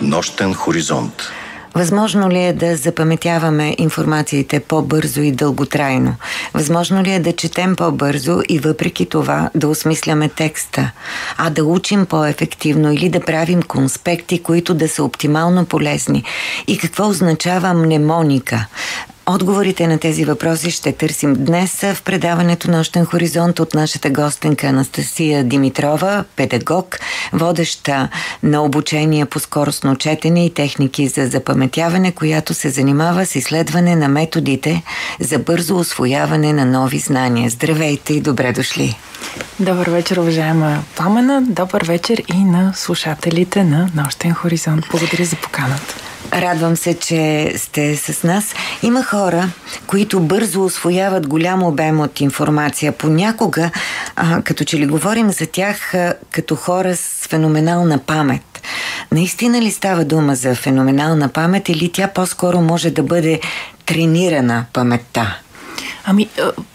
Нощен хоризонт. Възможно ли е да запаметяваме информациите по-бързо и дълготрайно? Възможно ли е да четем по-бързо и въпреки това да осмисляме текста? А да учим по-ефективно или да правим конспекти, които да са оптимално полезни? И какво означава мнемоника? Отговорите на тези въпроси ще търсим днес в предаването Нощен хоризонт от нашата гостенка Анастасия Димитрова, педагог, водеща на обучение по скоростно четене и техники за запаметяване, която се занимава с изследване на методите за бързо усвояване на нови знания. Здравейте и добре дошли! Добър вечер, уважаема Пламена. Добър вечер и на слушателите на Нощен хоризонт. Благодаря за поканата. Радвам се, че сте с нас. Има хора, които бързо усвояват голям обем от информация. Понякога, като че ли говорим за тях като хора с феноменална памет. Наистина ли става дума за феноменална памет или тя по-скоро може да бъде тренирана паметта?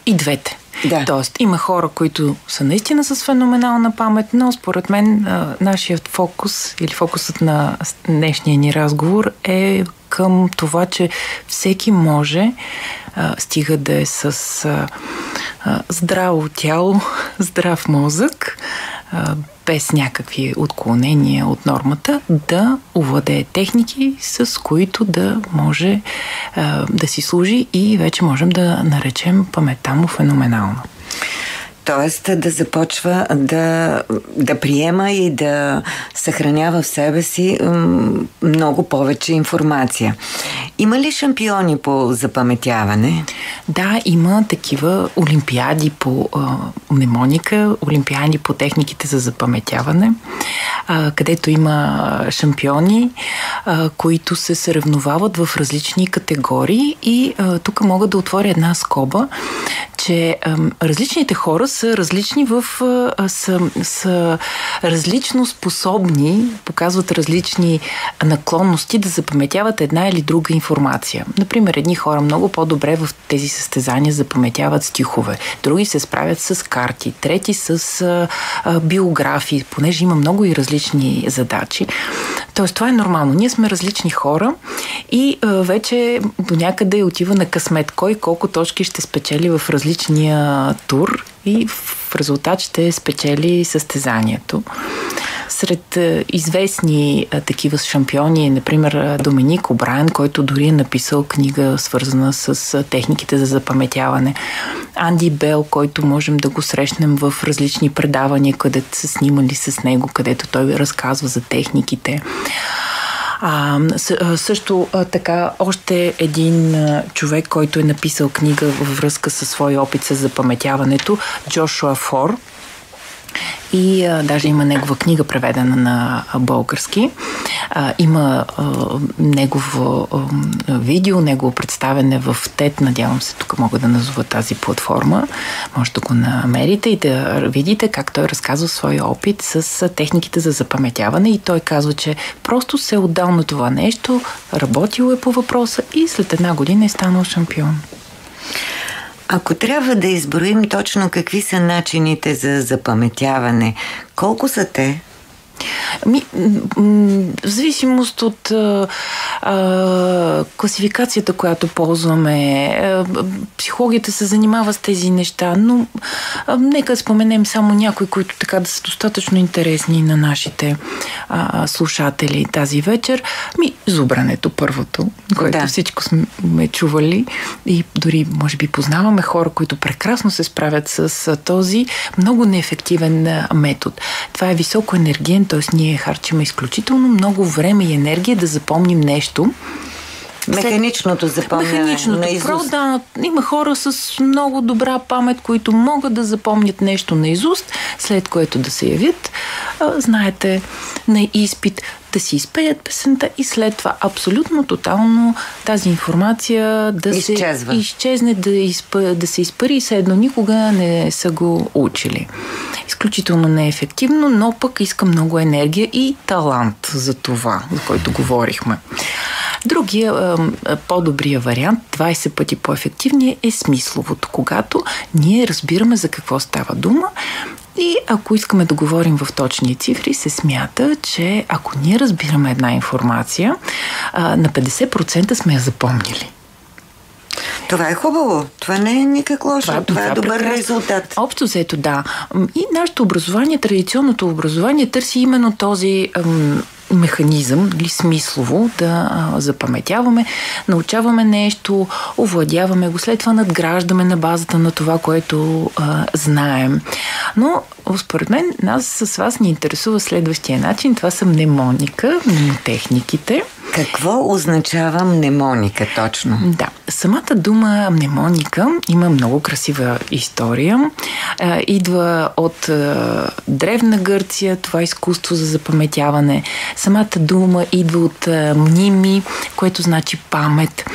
И двете. Да. Тоест, има хора, които са наистина с феноменална памет, но според мен нашият фокус или фокусът на днешния ни разговор е към това, че всеки може, стига да е с здраво тяло, здрав мозък, без някакви отклонения от нормата, да овладее техники, с които да може да си служи и вече можем да наречем паметта му феноменална. Тоест да започва да приема и да съхранява в себе си много повече информация. Има ли шампиони по запаметяване? Да, има такива олимпиади по мнемоника, олимпиади по техниките за запаметяване, където има шампиони, които се съревновават в различни категории и тук мога да отворя една скоба, че различните хора са различни са различно способни, показват различни наклонности да запаметяват една или друга информация. Например, едни хора много по-добре в тези състезания запаметяват стихове, други се справят с карти, трети с биографии, понеже има много и различни задачи. Тоест, това е нормално. Ние сме различни хора и вече до някъде отива на късмет кой колко точки ще спечели в различния тур и в резултат ще спечели състезанието. Сред известни такива шампиони, например Доминик Обрайен, който дори е написал книга, свързана с техниките за запаметяване. Анди Бел, който можем да го срещнем в различни предавания, където са снимали с него, където той разказва за техниките. Също така още един човек, който е написал книга във връзка със своя опит с запаметяването, Джошуа Фор. И даже има негова книга, преведена на български. Има негово видео, негово представене в TED. Надявам се, тук мога да назова тази платформа. Може да го намерите и да видите как той разказва своя опит с техниките за запаметяване. И той казва, че просто се е отдал на това нещо, работил е по въпроса и след една година е станал шампион. Ако трябва да изброим точно какви са начините за запаметяване, колко са те? В зависимост от класификацията, която ползваме, психологията се занимава с тези неща, но нека споменем само някои, които така да са достатъчно интересни на нашите слушатели тази вечер. Зубрането първото, което всичко сме чували и дори може би познаваме хора, които прекрасно се справят с този много неефективен метод. Това е високо енергиен, т.е. ние харчим изключително много време и енергия да запомним нещо. Механичното запомняне. Да, има хора с много добра памет, които могат да запомнят нещо наизуст, след което да се явят, знаете, на изпит, да си изпеят песента и след това абсолютно, тотално тази информация да се изчезне, да се изпари и все едно никога не са го учили. Изключително неефективно, но пък иска много енергия и талант за това, за който говорихме. Другия, по-добрия вариант, 20 пъти по-ефективния, е смисловото, когато ние разбираме за какво става дума И ако искаме да говорим в точни цифри, се смята, че ако ние разбираме една информация, на 50% сме я запомнили. Това е хубаво. Това не е никак лошо. Това е добър резултат. Общо взето, да. И нашето образование, традиционното образование, търси именно този механизъм или смислово да запаметяваме, научаваме нещо, овладяваме го, след това надграждаме на базата на това, което знаем. Но според мен нас с вас ни интересува следващия начин. Това са мнемоника, мнемотехниките. Какво означава мнемоника точно? Да, самата дума мнемоника има много красива история. Идва от Древна Гърция, това изкуство за запаметяване. Самата дума идва от мними, което значи памет.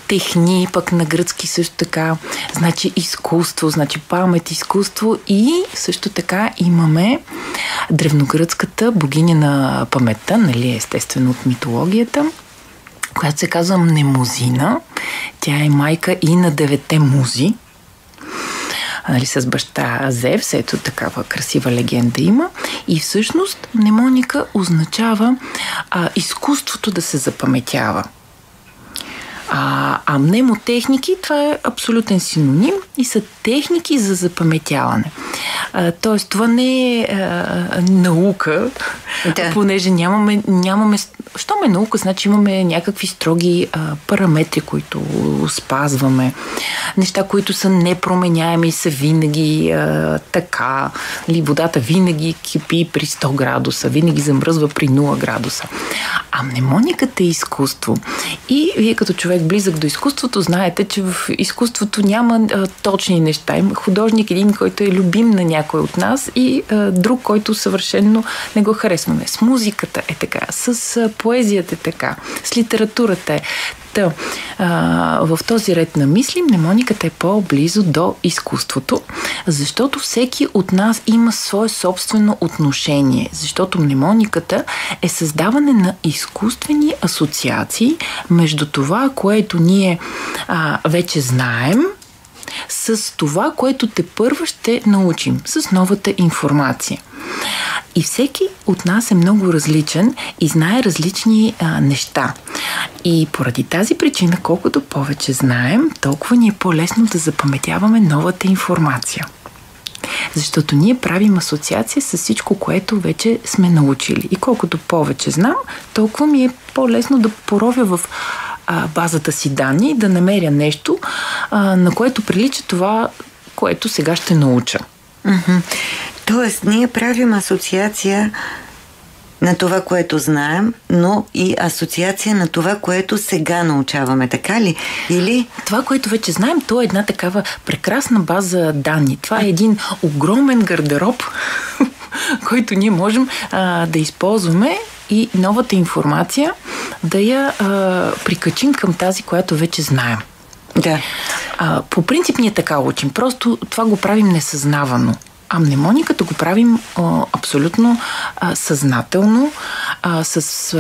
Техни, пък на гръцки също така, значи изкуство, значи памет, изкуство, и също така имаме древногръцката богиня на паметта, нали, естествено от митологията, която се казва Мнемозина. Тя е майка и на 9 музи, нали, с баща Зевс, ето такава красива легенда има. И всъщност мнемоника означава изкуството да се запаметява. А мнемотехники, това е абсолютен синоним и са техники за запаметяване. Тоест, това не е наука, понеже нямаме... Що ме наука, значи имаме някакви строги параметри, които спазваме. Неща, които са непроменяеми, са винаги така. Водата винаги кипи при 100 градуса, винаги замръзва при 0 градуса. А мнемониката е изкуство. И вие като човек близък до изкуството, знаете, че в изкуството няма точни неща. Има художник, един, който е любим на някой от нас, и друг, който съвършенно не го харесваме. С музиката е така, с поезията е така, с литературата е. В този ред на мисли мнемониката е по-близо до изкуството, защото всеки от нас има свое собствено отношение, защото мнемониката е създаване на изкуствени асоциации между това, което ние вече знаем, с това, което тепърва ще научим, с новата информация. И всеки от нас е много различен и знае различни неща. И поради тази причина, колкото повече знаем, толкова ни е по-лесно да запаметяваме новата информация. Защото ние правим асоциация с всичко, което вече сме научили. И колкото повече знам, толкова ми е по-лесно да поровя в базата си данни и да намеря нещо, на което прилича това, което сега ще науча. Тоест, ние правим асоциация на това, което знаем, но и асоциация на това, което сега научаваме, така ли? Или... Това, което вече знаем, то е една такава прекрасна база данни. Това е един огромен гардероб, който ние можем да използваме и новата информация да я прикачим към тази, която вече знаем. Да. По принцип ние така учим. Просто това го правим несъзнавано. А мнемониката го правим абсолютно съзнателно, с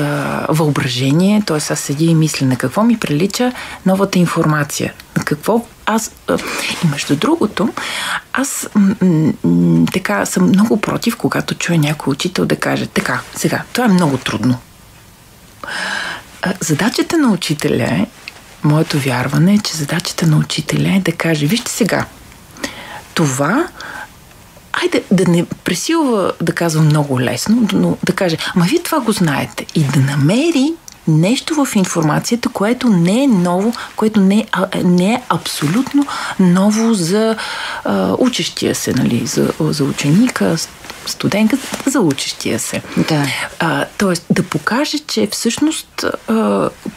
въображение. Т.е. аз седя и мисля на какво ми прилича новата информация. На какво аз... И между другото, аз така съм много против, когато чуя някой учител да каже: така, сега, това е много трудно. Задачата на учителя е, моето вярване е, че задачата на учителя е да каже: вижте сега, това... Айде да не пресилва да казва много лесно, но да каже: ама вие това го знаете, и да намери нещо в информацията, което не е ново, което не е абсолютно ново за учещия се, нали, за ученика, студентка, за учещия се. Да. Тоест да покаже, че всъщност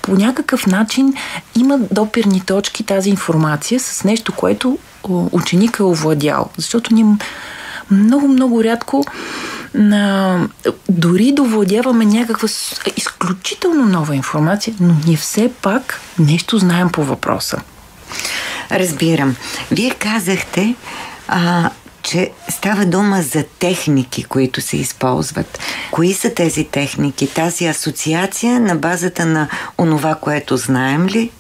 по някакъв начин има допирни точки тази информация с нещо, което ученик е овладял. Защото ние много рядко дори да овладяваме някаква изключително нова информация, но ние все пак нещо знаем по въпроса. Разбирам. Вие казахте, че става дума за техники, които се използват. Кои са тези техники? Тази асоциация на базата на онова, което знаем ли?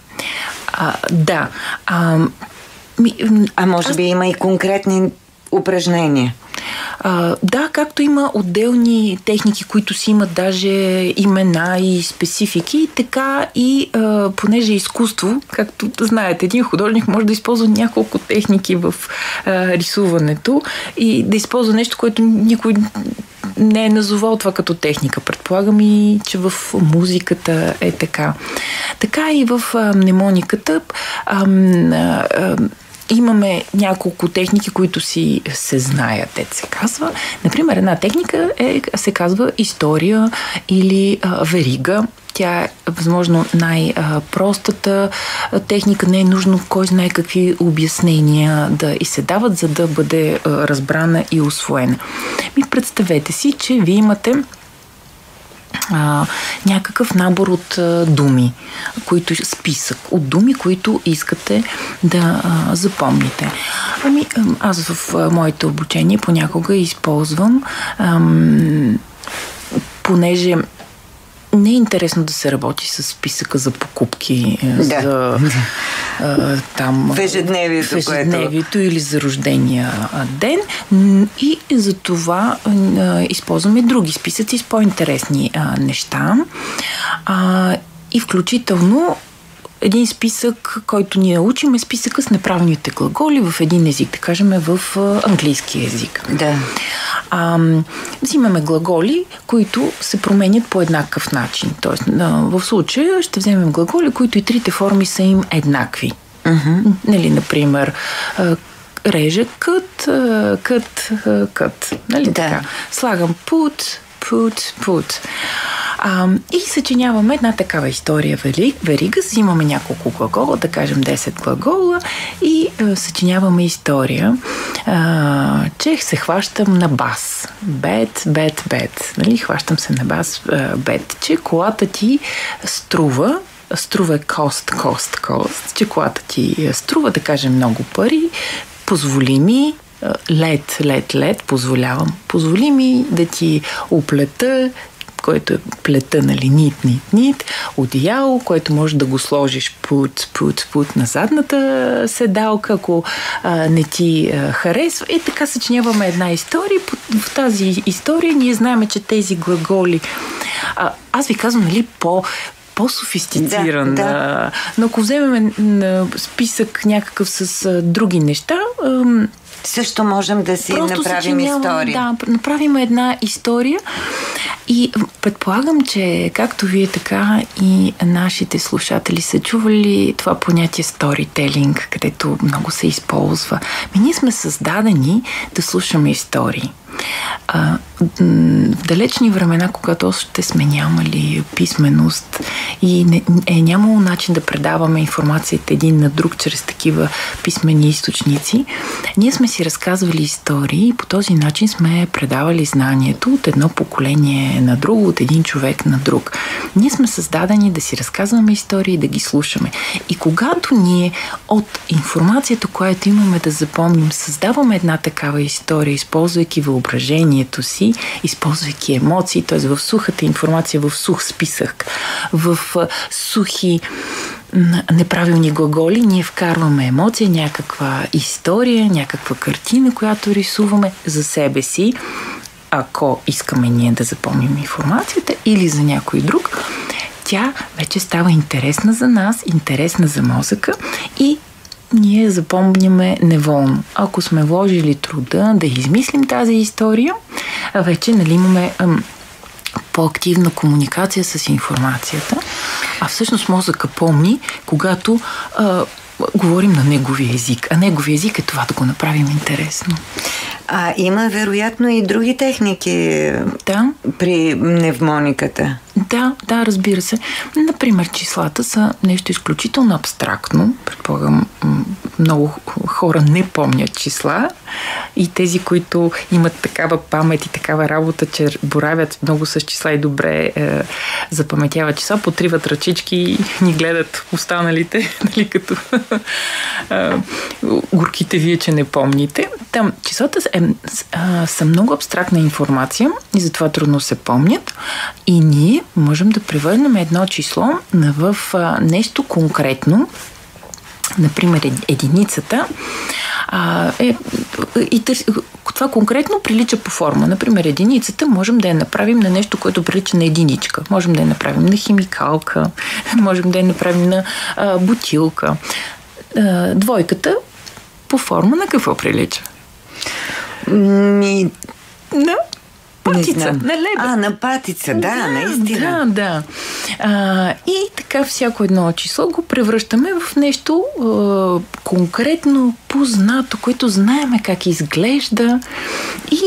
Да. Може би има и конкретни упражнения. Да, както има отделни техники, които си имат даже имена и специфики, така и понеже е изкуство, както знаете, един художник може да използва няколко техники в рисуването и да използва нещо, което никой не е назовал това като техника. Предполагам и, че в музиката е така. Така и в мнемониката имаме няколко техники, които си се знаят, те се казва. Например, една техника се казва история или верига. Тя е възможно най-простата техника. Не е нужно кой знае какви обяснения да и се дават, за да бъде разбрана и усвоена. Представете си, че вие имате някакъв набор от думи, списък от думи, които искате да запомните. Аз в моето обучение понякога използвам, понеже не е интересно да се работи с списъка за покупки, за там в ежедневието или за рождения ден, и за това използваме други списъци с по-интересни неща. И включително един списък, който ние учим, е списъка с неправилните глаголи в един език, да кажем в английски език. Да. Взимаме глаголи, които се променят по еднакъв начин. Тоест, в случая ще вземем глаголи, които и трите форми са им еднакви. Нали, например, реже кът. Нали, да. Така? Слагам put. И съчиняваме една такава история верига, взимаме няколко глагола, да кажем 10 глагола, и съчиняваме история, че се хващам на бас. Бет. Нали? Хващам се на бас, бет. Че колата ти струва е кост, че колата ти струва, да кажем, много пари, позволи ми, лед, позволи ми да ти оплета, който е плета, нали, нит, одеяло, което може да го сложиш пут на задната седалка, ако не ти харесва. И така съчиняваме една история. В тази история ние знаем, че тези глаголи, аз ви казвам, нали, по-софистициран. Да. Но ако вземем списък някакъв с други неща, също можем да си направим история. Да, направим една история и предполагам, че както вие, така и нашите слушатели са чували това понятие сторителинг, където много се използва. Ние сме създадени да слушаме истории. В далечни времена, когато още сме нямали писменост и е нямало начин да предаваме информацията един на друг чрез такива писмени източници, ние сме си разказвали истории и по този начин сме предавали знанието от едно поколение на друго, от един човек на друг. Ние сме създадени да си разказваме истории и да ги слушаме. И когато ние от информацията, която имаме да запомним, създаваме една такава история, използвайки въображението си, използвайки емоции, т.е. в сухата информация, в сух списък, в сухи неправилни глаголи, ние вкарваме емоция, някаква история, някаква картина, която рисуваме за себе си, ако искаме ние да запомним информацията, или за някой друг, тя вече става интересна за нас, интересна за мозъка и ние запомняме неволно. Ако сме вложили труда да измислим тази история, вече, нали, имаме по-активна комуникация с информацията, а всъщност мозъка помни, когато говорим на неговия език. А неговия език е това да го направим интересно. Има вероятно и други техники при мнемониката. Да, разбира се. Например, числата са нещо изключително абстрактно. Предполагам, много хора не помнят числа и тези, които имат такава памет и такава работа, че боравят много с числа и добре запаметяват числа, потриват ръчички и ни гледат останалите, нали, като горките вие, че не помните. Там числата са много абстрактна информация и затова трудно се помнят и ние можем да превърнем едно число в нещо конкретно. Например, единицата Това конкретно прилича по форма. Например, единицата можем да я направим на нещо, което прилича на единичка. Можем да я направим на химикалка, можем да я направим на бутилка. Двойката по форма на какво прилича? На патица, на лебед. На патица, да, наистина. Да. И така всяко едно число го превръщаме в нещо конкретно познато, което знаеме как изглежда. И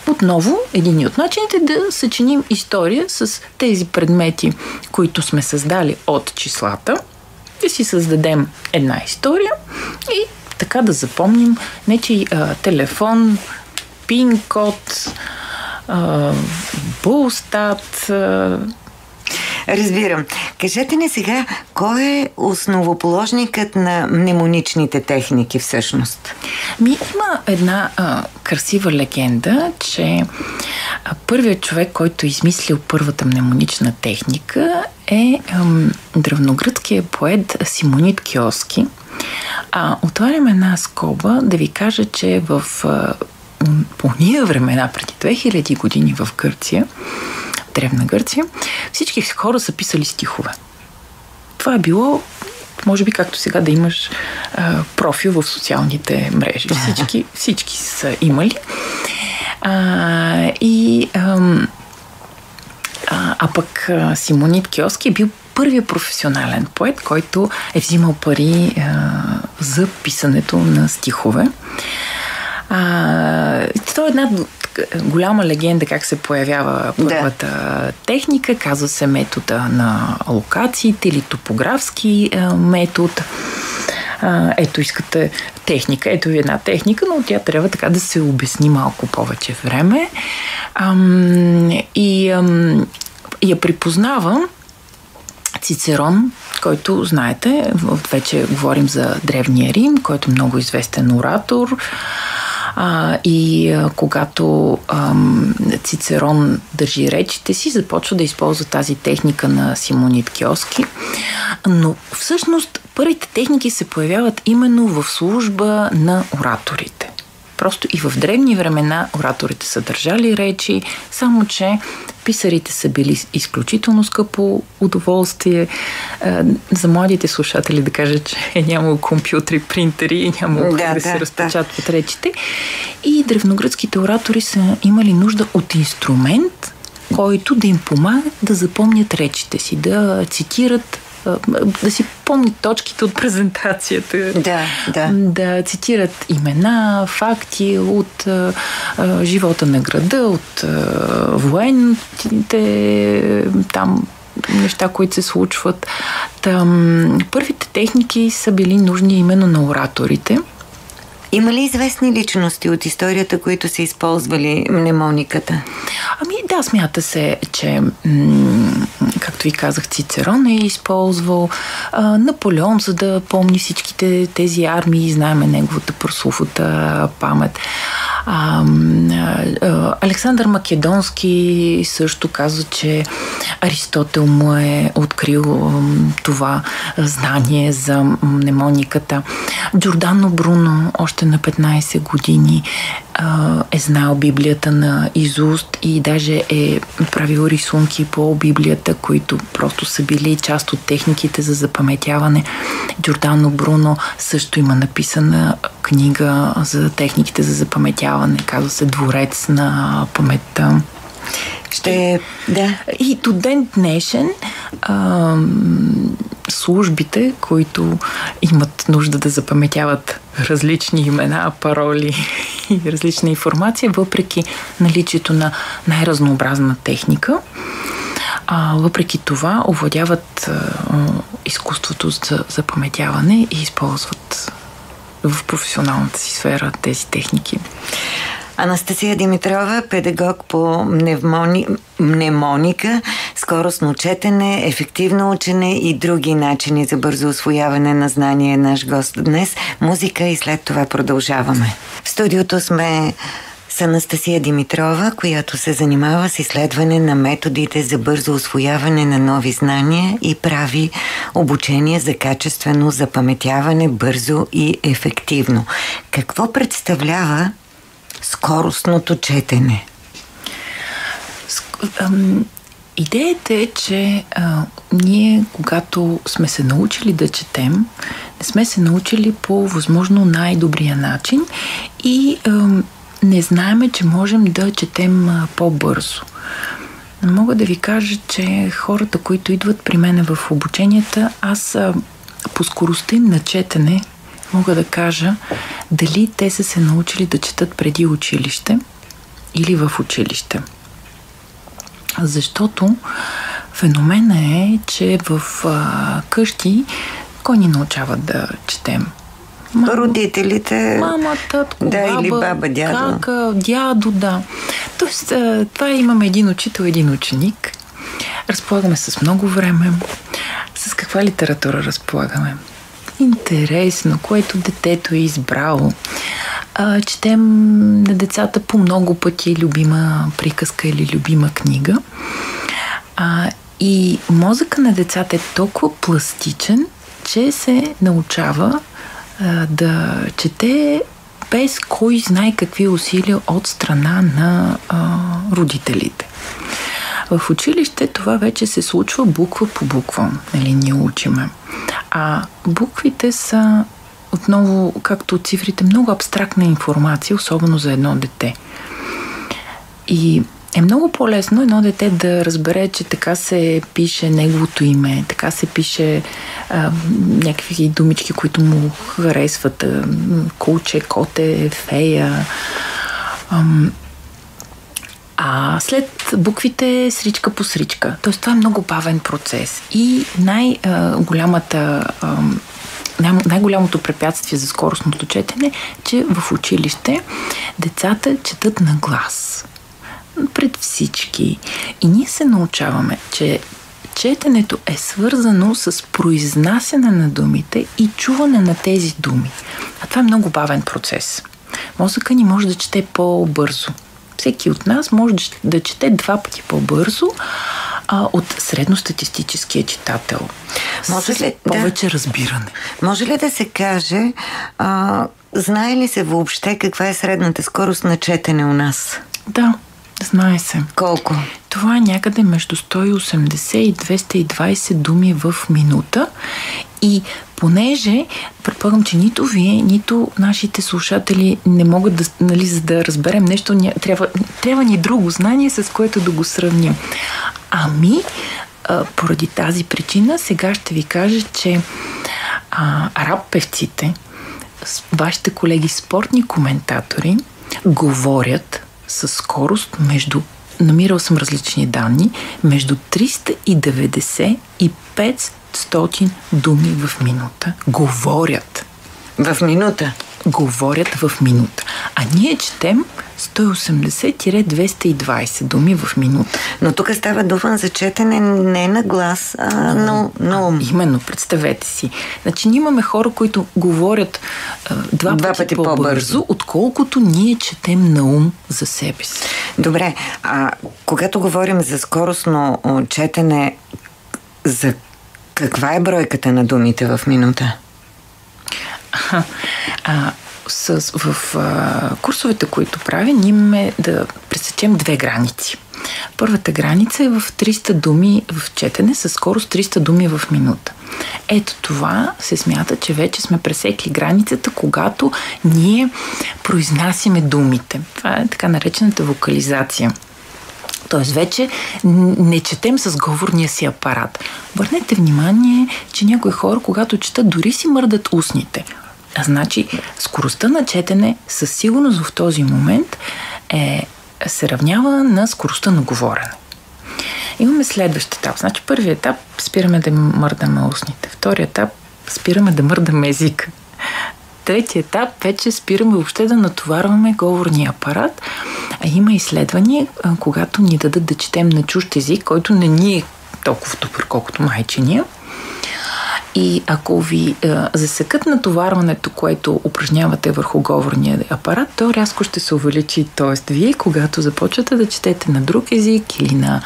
отново, един от начините да съчиним история с тези предмети, които сме създали от числата, да си създадем една история и така да запомним нечий телефон, пин-код, Булстат. Разбирам. Кажете ни сега, кой е основоположникът на мнемоничните техники всъщност? Има една красива легенда, че първият човек, който е измислил първата мнемонична техника е древногръцкият поет Симонид Киоски. Отварям една скоба да ви кажа, че по ния времена, преди 2000 години в Гърция, Древна Гърция, всички хора са писали стихове. Това е било, може би както сега да имаш профил в социалните мрежи. Всички са имали. Пък Симонид Киоски е бил първият професионален поет, който е взимал пари за писането на стихове. Това е една голяма легенда как се появява първата техника. Казва се метода на локациите или топографски метод. Ето искате техника, ето ви една техника, но тя трябва така да се обясни малко повече време. И я припознава Цицерон, който, знаете, вече говорим за Древния Рим, който е много известен оратор. Когато Цицерон държи речите си, започва да използва тази техника на Симонид Киоски. Но всъщност първите техники се появяват именно в служба на ораторите. Просто и в древни времена ораторите са държали речи, само че писарите са били изключително скъпо удоволствие. За младите слушатели да кажа, че е нямало компютри, принтери и нямало да се разпечатват речите. И древногръцките оратори са имали нужда от инструмент, който да им помага да запомнят речите си, да цитират, да си помнят точките от презентацията. Да цитират имена, факти от живота на града, от военните там неща, които се случват. Първите техники са били нужни именно на ораторите. Има ли известни личности от историята, които са използвали мнемониката? Да, смята се, че както ви казах, Цицерон е използвал Наполеон, за да помни всичките тези армии, знаеме неговата прословута памет. Александър Македонски също казва, че Аристотел му е открил това знание за мнемониката. Джордано Бруно още на 15 години е знал Библията на изуст и даже е правил рисунки по Библията, които просто са били част от техниките за запаметяване. Джордано Бруно също има написана книга за техниките за запаметяване. Казва се Дворец на паметта. И до ден днешен службите, които имат нужда да запаметяват различни имена, пароли и различна информация, въпреки наличието на най-разнообразна техника, въпреки това овладяват изкуството за запаметяване и използват в професионалната си сфера тези техники. Анастасия Димитрова, педагог по мнемоника, скоростно четене, ефективно учене и други начини за бързо усвояване на знание, наш гост днес. Музика и след това продължаваме. В студиото сме с Анастасия Димитрова, която се занимава с изследване на методите за бързо усвояване на нови знания и прави обучение за качествено запаметяване бързо и ефективно. Какво представлява скоростното четене? Идеята е, че ние, когато сме се научили да четем, не сме се научили по възможно най-добрия начин и не знаеме, че можем да четем по-бързо. Мога да ви кажа, че хората, които идват при мен в обученията, аз по скоростта им на четене мога да кажа дали те са се научили да четат преди училище или в училище. Защото феномена е, че в къщи кой ни научава да четем? Родителите. Мама, татко, да, баба, или баба, дядо. Кака, дядо, да. Тоест, това имаме един учител, един ученик. Разполагаме с много време. С каква литература разполагаме? Интересно, което детето е избрало. Четем на децата по много пъти любима приказка или любима книга. И мозъка на децата е толкова пластичен, че се научава да чете без кой знае какви усилия от страна на родителите. В училище това вече се случва буква по буква, нали, ние учиме. А буквите са отново, както цифрите, много абстрактна информация, особено за едно дете. И е много по-лесно едно дете да разбере, че така се пише неговото име, така се пише някакви думички, които му харесват. Куче, коте, фея. А след буквите сричка по сричка. Тоест това е много бавен процес. И най-голямото препятствие за скоростното четене, че в училище децата четат на глас. Пред всички. И ние се научаваме, че четенето е свързано с произнасяне на думите и чуване на тези думи. А това е много бавен процес. Мозъка ни може да чете по-бързо. Всеки от нас може да чете 2 пъти по-бързо от средностатистическия читател. Може ли, повече разбиране. Може ли да се каже, знае ли се въобще каква е средната скорост на четене у нас? Да, знае се. Колко? Това е някъде между 180 и 220 думи в минута. И понеже, предполагам, че нито вие, нито нашите слушатели не могат да, нали, за да разберем нещо, трябва ни друго знание, с което да го сравним. Поради тази причина, сега ще ви кажа, че рап певците, вашите колеги спортни коментатори, говорят със скорост намирал съм различни данни, между 390 и 500 думи в минута. Говорят. В минута? Говорят в минута. А ние четем 180-220 думи в минута. Но тук става дума за четене не на глас, на ум. Именно, представете си. Значи ние имаме хора, които говорят два пъти по-бързо, отколкото ние четем на ум за себе си. Добре, когато говорим за скоростно четене, за каква е бройката на думите в минута? В курсовете, които правим, имаме да пресечем 2 граници. Първата граница е в 300 думи в четене със скорост 300 думи в минута. Ето това се смята, че вече сме пресекли границата, когато ние произнасяме думите. Това е така наречената вокализация. Тоест вече не четем с говорния си апарат. Обърнете внимание, че някои хора, когато четат, дори си мърдат устните. Значи, скоростта на четене със сигурност в този момент се равнява на скоростта на говорене. Имаме следващ етап. Значи, първият етап спираме да мърдаме устните. Вторият етап спираме да мърдаме езика. Третият етап вече спираме въобще да натоварваме говорния апарат. А има изследвания, когато ни дадат да четем на чужд език, който не ни е толкова добър, колкото майчиния. И ако ви засекат натоварването, което упражнявате върху говорния апарат, то рязко ще се увеличи. Тоест, вие, когато започвате да четете на друг език или на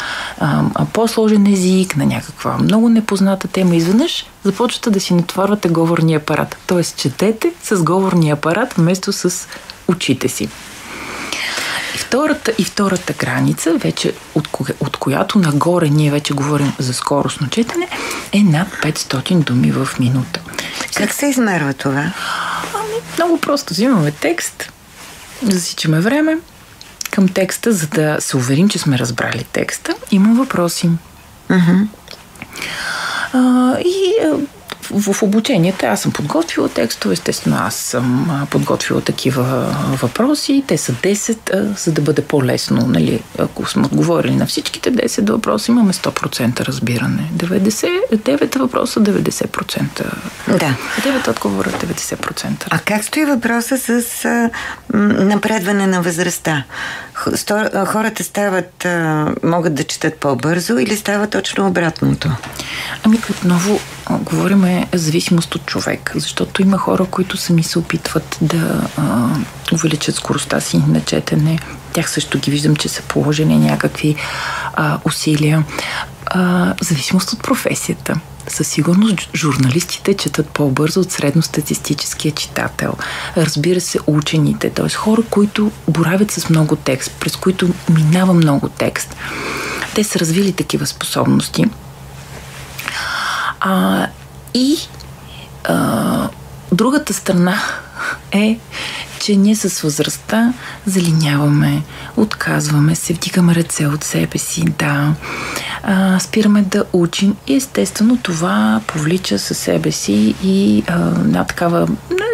по-сложен език, на някаква много непозната тема, изведнъж започвате да си натоварвате говорния апарат. Тоест, четете с говорния апарат вместо с очите си. И втората граница, вече от която нагоре ние вече говорим за скоростно четене, е над 500 думи в минута. Как се измерва това? Много просто. Взимаме текст, засичаме време към текста, за да се уверим, че сме разбрали текста. Има въпроси. В обучението аз съм подготвила текстове, естествено аз съм подготвила такива въпроси. Те са 10, за да бъде по-лесно. Нали? Ако сме отговорили на всичките 10 въпроса, имаме 100% разбиране. 9 въпроса, 90%. Да. 9 отговора, 90%. А как стои въпроса с напредване на възрастта? Хората могат да четат по-бързо или става точно обратното? Отново говорим зависимост от човек, защото има хора, които сами се опитват да увеличат скоростта си на четене. Тях също ги виждам, че са положени някакви усилия. Зависимост от професията. Със сигурност журналистите четат по-бързо от средностатистическия читател. Разбира се, учените, т.е. хора, които боравят с много текст, през които минава много текст. Те са развили такива способности. Другата страна е, че ние с възрастта залиняваме, отказваме се, вдигаме ръце от себе си, спираме да учим и естествено това повлича със себе си и такава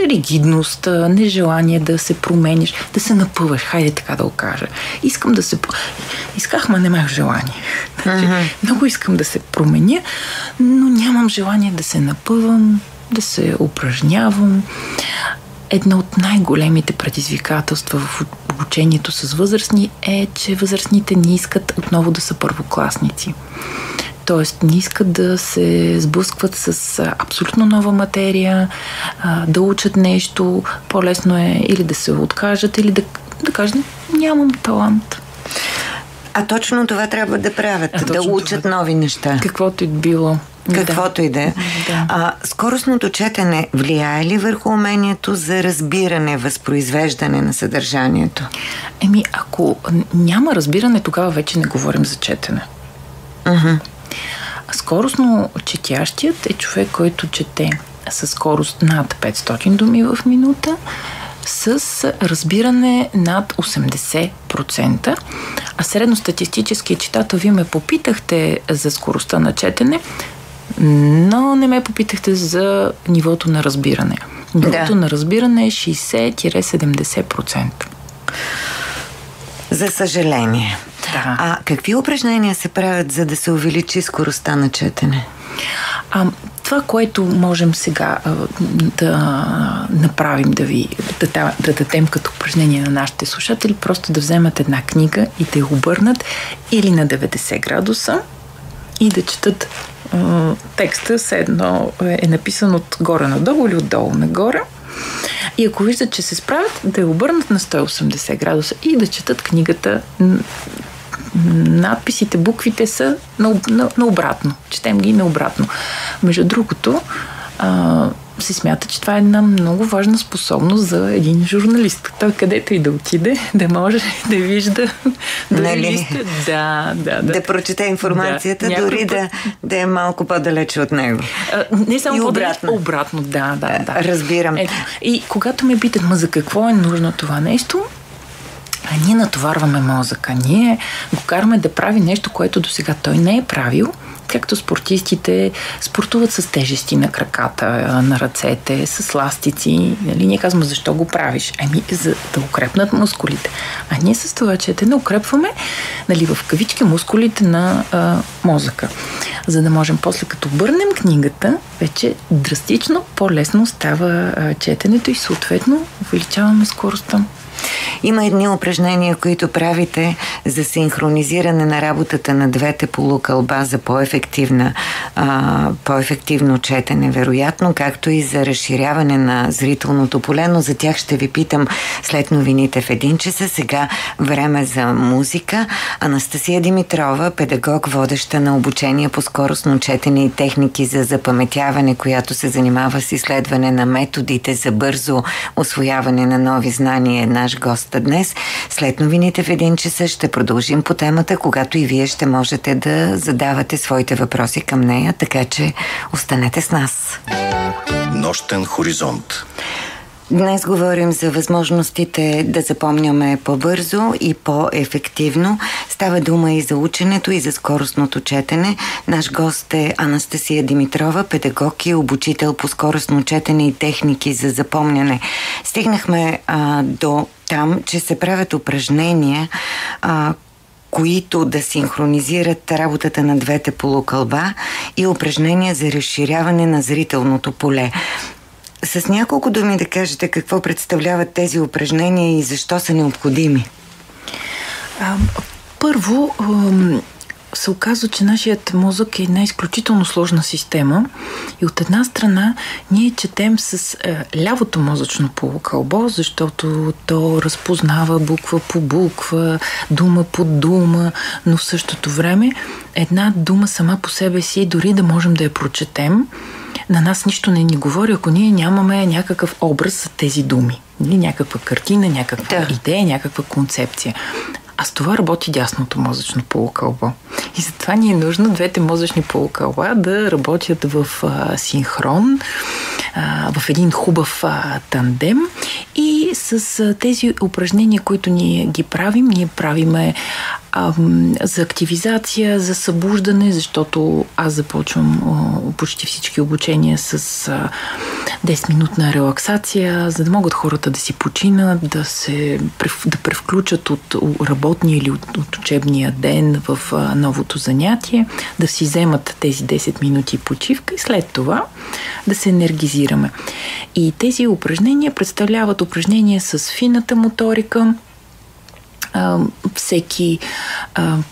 ригидност, нежелание да се промениш, да се напъваш, хайде така да го кажа. Исках, ма нямах желание. Много искам да се променя, но нямам желание да се напъвам, да се упражнявам. Едно от най-големите предизвикателства в обучението с възрастни е, че възрастните не искат отново да са първокласници. Тоест, не искат да се сблъскват с абсолютно нова материя, да учат нещо. По-лесно е или да се откажат, или да кажат, нямам талант. А точно това трябва да правят, да учат нови неща. Каквото и било. Каквото и да е. Скоростното четене влияе ли върху умението за разбиране, възпроизвеждане на съдържанието? Ако няма разбиране, тогава вече не говорим за четене. Скоростно четящият е човек, който чете със скорост над 500 думи в минута, с разбиране над 80%, а средностатистическият читател, вие ме попитахте за скоростта на четене, но не ме попитахте за нивото на разбиране. Нивото на разбиране е 60-70%. За съжаление. А какви упражнения се правят, за да се увеличи скоростта на четене? Това, което можем сега да направим, да дадем като упражнение на нашите слушатели, просто да вземат една книга и да я обърнат или на 90 градуса и да четат текста, все едно е написан от горе надолу или отдолу нагоре. И ако виждат, че се справят, да я обърнат на 180 градуса и да четат книгата. Надписите, буквите са наобратно. Четем ги наобратно. Между другото, се смята, че това е една много важна способност за един журналист. Той където и да отиде, да може да вижда нали? Да прочете информацията, дори да е малко по-далече от него. Не само по-далече, обратно, да. Разбирам. И когато ме питат, за какво е нужно това нещо, ние натоварваме мозъка. Ние го караме да прави нещо, което досега той не е правил, както спортистите спортуват с тежести на краката, на ръцете, с ластици. Нали? Ние казваме, защо го правиш? За да укрепнат мускулите. А ние с това, че те не укрепваме, нали, в кавички мускулите на мозъка. За да можем после, като върнем книгата, вече драстично по-лесно става четенето и съответно увеличаваме скоростта. Има едни упражнения, които правите за синхронизиране на работата на двете полукълба за по-ефективно четене, вероятно, както и за разширяване на зрителното поле, но за тях ще ви питам след новините в 1 часа. Сега време за музика. Анастасия Димитрова, педагог, водеща на обучение по скоростно четене и техники за запаметяване, която се занимава с изследване на методите за бързо усвояване на нови знания, е наш гост днес. След новините в 1 часа ще продължим по темата, когато и вие ще можете да задавате своите въпроси към нея, така че останете с нас. Нощен хоризонт. Днес говорим за възможностите да запомняме по-бързо и по-ефективно. Става дума и за ученето, и за скоростното четене. Наш гост е Анастасия Димитрова, педагог и обучител по скоростно четене и техники за запомняне. Стигнахме до там, че се правят упражнения, които да синхронизират работата на двете полукълба, и упражнения за разширяване на зрителното поле. С няколко думи да кажете какво представляват тези упражнения и защо са необходими? Първо, се оказва, че нашият мозък е една изключително сложна система и от една страна ние четем с лявото мозъчно полукълбо, защото то разпознава буква по буква, дума по дума, но в същото време една дума сама по себе си, дори да можем да я прочетем, на нас нищо не ни говори, ако ние нямаме някакъв образ за тези думи. Или някаква картина, някаква идея, някаква концепция. А с това работи дясното мозъчно полукълбо. И затова ни е нужно двете мозъчни полукълба да работят в синхрон, в един хубав тандем. И с тези упражнения, които ние ги правим, ние правиме за активизация, за събуждане, защото аз започвам почти всички обучения с 10-минутна релаксация, за да могат хората да си починат, да превключат от работния или от учебния ден в новото занятие, да си вземат тези 10 минути почивка и след това да се енергизираме. И тези упражнения представляват упражнения с фината моторика. Всеки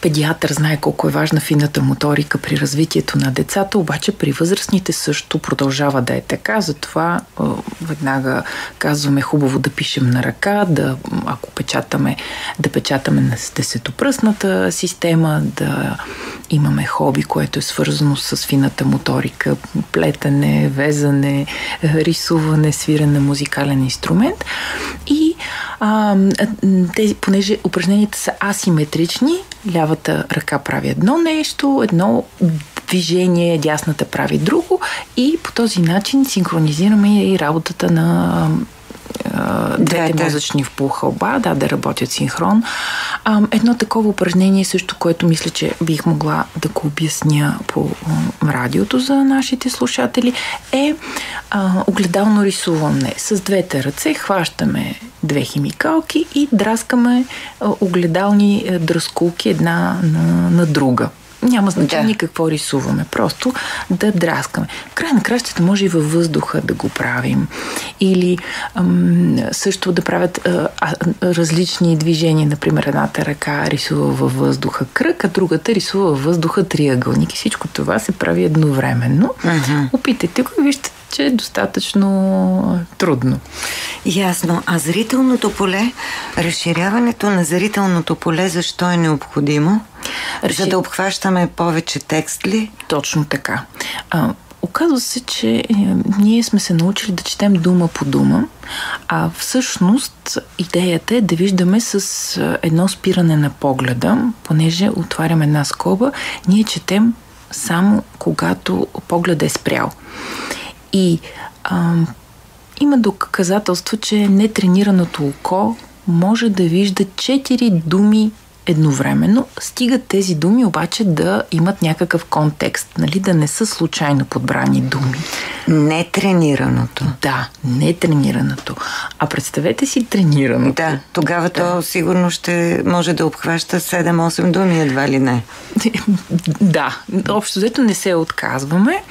педиатър знае колко е важна фината моторика при развитието на децата, обаче при възрастните също продължава да е така, затова веднага казваме хубаво да пишем на ръка, ако печатаме, да печатаме на десетопръстната система, да имаме хоби, което е свързано с фината моторика, плетене, везане, рисуване, свирене на музикален инструмент. И понеже упражненията са асиметрични, лявата ръка прави едно нещо, едно движение, дясната прави друго, и по този начин синхронизираме и работата на двете мозъчни в полукълба, да работят синхрон. Едно такова упражнение също, което мисля, че бих могла да го обясня по радиото за нашите слушатели, е огледално рисуване. С двете ръце хващаме две химикалки и драскаме огледални дръскулки една на друга. Няма значение какво рисуваме, просто да драскаме. В край на кращата може и във въздуха да го правим. Или също да правят различни движения. Например, едната ръка рисува във въздуха кръг, а другата рисува във въздуха триъгълник. И всичко това се прави едновременно. Опитайте го и вижте, че е достатъчно трудно. Ясно. А зрителното поле, разширяването на зрителното поле, защо е необходимо? За да обхващаме повече текст ли? Точно така. Оказва се, че ние сме се научили да четем дума по дума, а всъщност идеята е да виждаме с едно спиране на погледа, понеже отваряме една скоба, ние четем само когато погледът е спрял. И има доказателство, че нетренираното око може да вижда 4 думи едновременно, стигат тези думи обаче да имат някакъв контекст, нали, да не са случайно подбрани думи. Нетренираното. Да, нетренираното. А представете си тренираното. Да, тогава то сигурно ще може да обхваща 7-8 думи, едва ли не. Да, общо взето не се отказваме.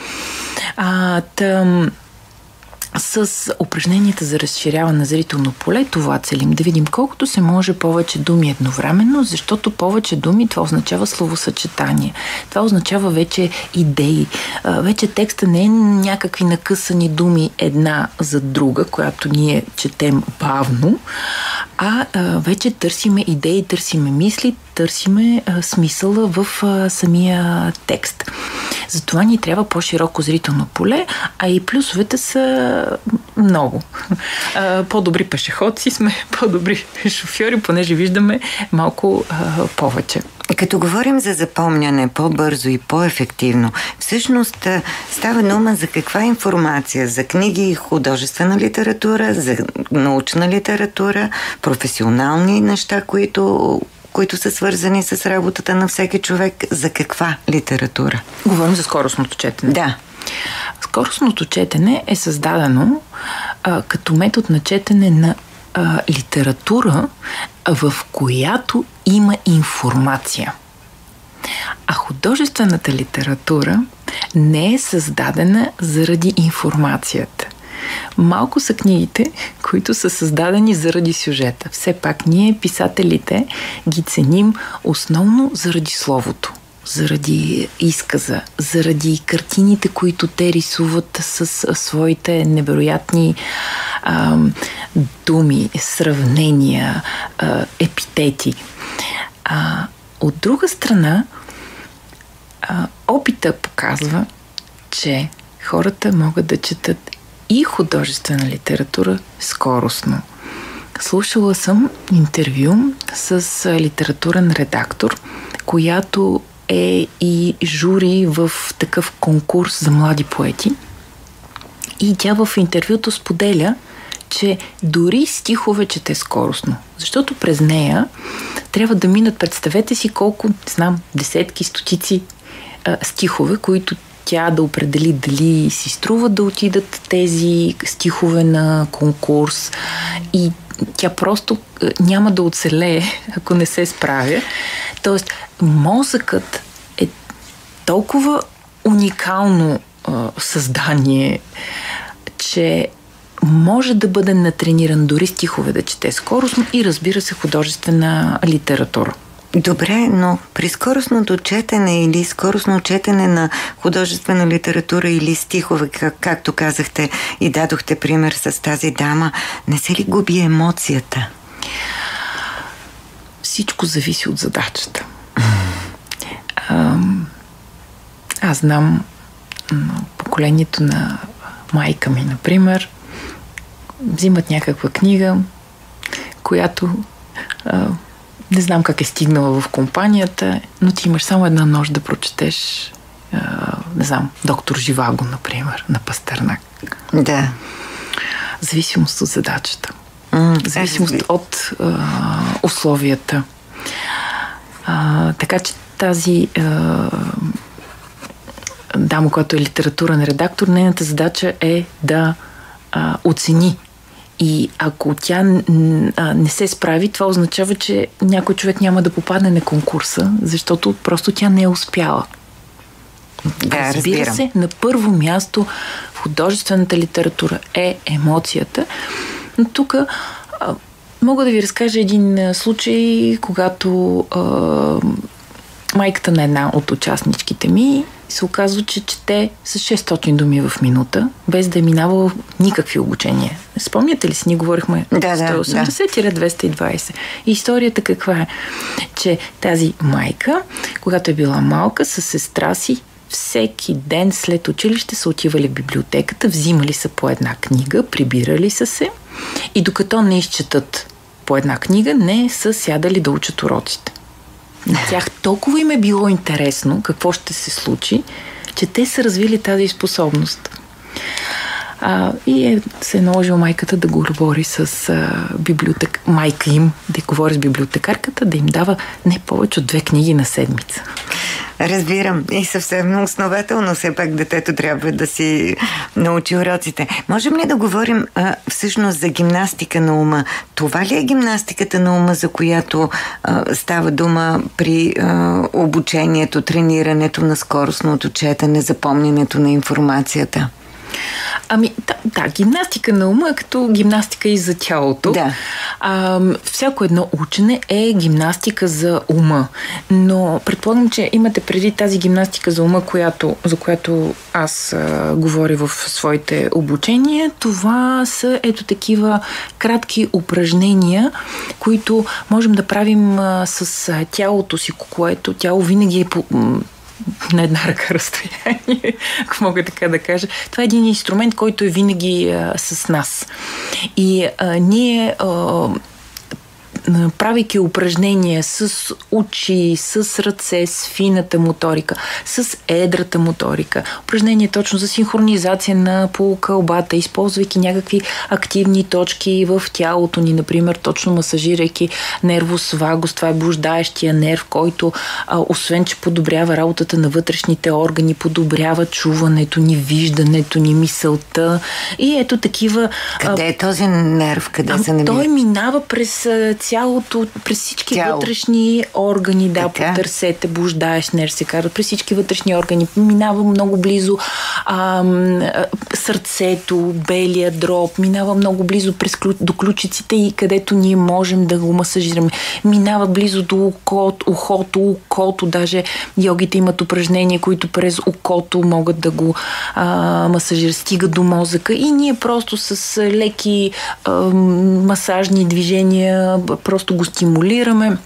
с упражненията за разширяване на зрително поле, това целим да видим колкото се може повече думи едновременно, защото повече думи, това означава словосъчетание. Това означава вече идеи. Вече текста не е някакви накъсани думи една за друга, която ние четем бавно, а вече търсиме идеи, търсиме мисли, търсиме смисъла в самия текст. Затова ни трябва по-широко зрително поле, а и плюсовете са много. По-добри пешеходци сме, по-добри шофьори, понеже виждаме малко повече. Като говорим за запомняне по-бързо и по-ефективно, всъщност става дума за каква информация? За книги, художествена литература, за научна литература, професионални неща, които са свързани с работата на всеки човек. За каква литература? Говорим за скоростното четене. Да. Скоростното четене е създадено като метод на четене на литература, в която има информация. А художествената литература не е създадена заради информацията. Малко са книгите, които са създадени заради сюжета. Все пак ние, писателите, ги ценим основно заради словото, заради изказа, заради картините, които те рисуват с своите невероятни думи, сравнения, епитети. От друга страна, опита показва, че хората могат да четат и художествена литература скоростно. Слушала съм интервю с литературен редактор, която е и жури в такъв конкурс за млади поети. И тя в интервюто споделя, че дори стихове чете скоростно. Защото през нея трябва да минат, представете си колко, не знам, десетки, стотици стихове, които тя да определи дали си струва да отидат тези стихове на конкурс и тя просто няма да оцелее, ако не се справя. Тоест, мозъкът е толкова уникално създание, че може да бъде натрениран дори стихове да чете скоростно и, разбира се, художествена литература. Добре, но при скоростното четене или скоростно четене на художествена литература или стихове, както казахте и дадохте пример с тази дама, не се ли губи емоцията? Всичко зависи от задачата. Аз знам поколението на майка ми, например, взимат някаква книга, която не знам как е стигнала в компанията, но ти имаш само една нощ да прочетеш, не знам, Доктор Живаго, например, на Пастернак. Да. Зависимост от задачата. Зависимост от условията. Така че тази дама, която е литературен редактор, нейната задача е да оцени. И ако тя не се справи, това означава, че някой човек няма да попадне на конкурса, защото просто тя не е успяла. Да, разбира се, на първо място в художествената литература е емоцията. Но тук мога да ви разкажа един случай, когато майката на една от участничките ми се оказва, че чете с 600 думи в минута, без да е минавала никакви обучения. Спомняте ли си? Ние говорихме 180-220. И историята каква е? Че тази майка, когато е била малка, със сестра си, всеки ден след училище са отивали в библиотеката, взимали са по една книга, прибирали са се и докато не изчетат по една книга, не са сядали да учат уроците. На тях толкова им е било интересно какво ще се случи, че те са развили тази способност. И се е наложила майката да говори с майка им, да говори с библиотекарката, да им дава не повече от 2 книги на седмица. Разбирам. И съвсем основателно все пак детето трябва да си научи уроците. Можем ли да говорим всъщност за гимнастика на ума? Това ли е гимнастиката на ума, за която става дума при обучението, тренирането на скоростното четене, запомнянето на информацията? Да, гимнастика на ума е като гимнастика и за тялото. Да. Всяко едно учене е гимнастика за ума. Но предполагам, че имате преди тази гимнастика за ума, за която аз говоря в своите обучения. Това са ето такива кратки упражнения, които можем да правим с тялото си, което тяло винаги е на една ръка разстояние, ако мога така да кажа. Това е един инструмент, който е винаги с нас. И ние правейки упражнения с очи, с ръце, с фината моторика, с едрата моторика, упражнения точно за синхронизация на полукълбата, използвайки някакви активни точки в тялото ни, например, точно масажирайки нервус вагус, това е блуждаещия нерв, който освен, че подобрява работата на вътрешните органи, подобрява чуването ни, виждането ни, мисълта и ето такива... Къде е този нерв? Къде се намира? Той минава през цялото, през всички вътрешни органи, потърсете, блуждаещ нерв се казва, през всички вътрешни органи, минава много близо сърцето, белия дроб, минава много близо до ключиците и където ние можем да го масажираме. Минава близо до окото, даже йогите имат упражнения, които през окото могат да го масажират, стига до мозъка и ние просто с леки масажни движения просто го стимулираме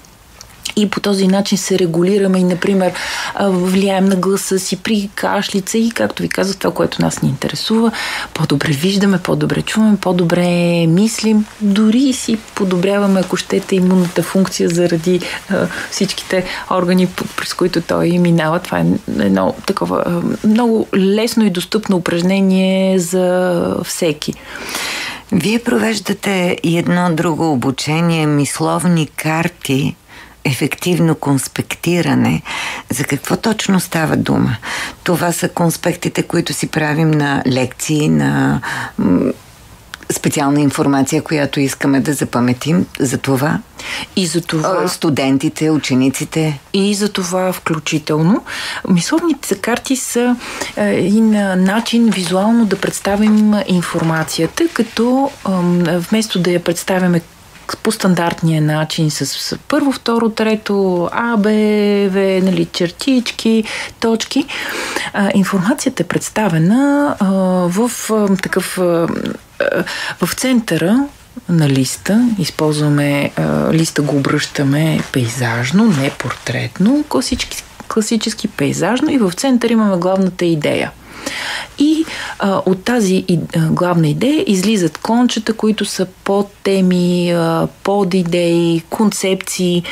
и по този начин се регулираме и, например, влияем на гласа си при кашлица и, както ви казах, това, което нас ни интересува, по-добре виждаме, по-добре чуваме, по-добре мислим, дори си подобряваме, ако щете, имунната функция заради всичките органи, през които той минава. Това е едно такова много лесно и достъпно упражнение за всеки. Вие провеждате и едно друго обучение, мисловни карти, ефективно конспектиране. За какво точно става дума? Това са конспектите, които си правим на лекции, на специална информация, която искаме да запаметим. За това и за това студентите, учениците. И за това включително. Мисловните карти са един начин визуално да представим информацията, като вместо да я представяме по стандартния начин с първо, второ, трето, А, Б, В, нали, чертички, точки. Информацията е представена в центъра на листа. Използваме листа, го обръщаме пейзажно, не портретно, класически пейзажно и в център имаме главната идея. И от тази главна идея излизат клончета, които са подтеми, подидеи, концепции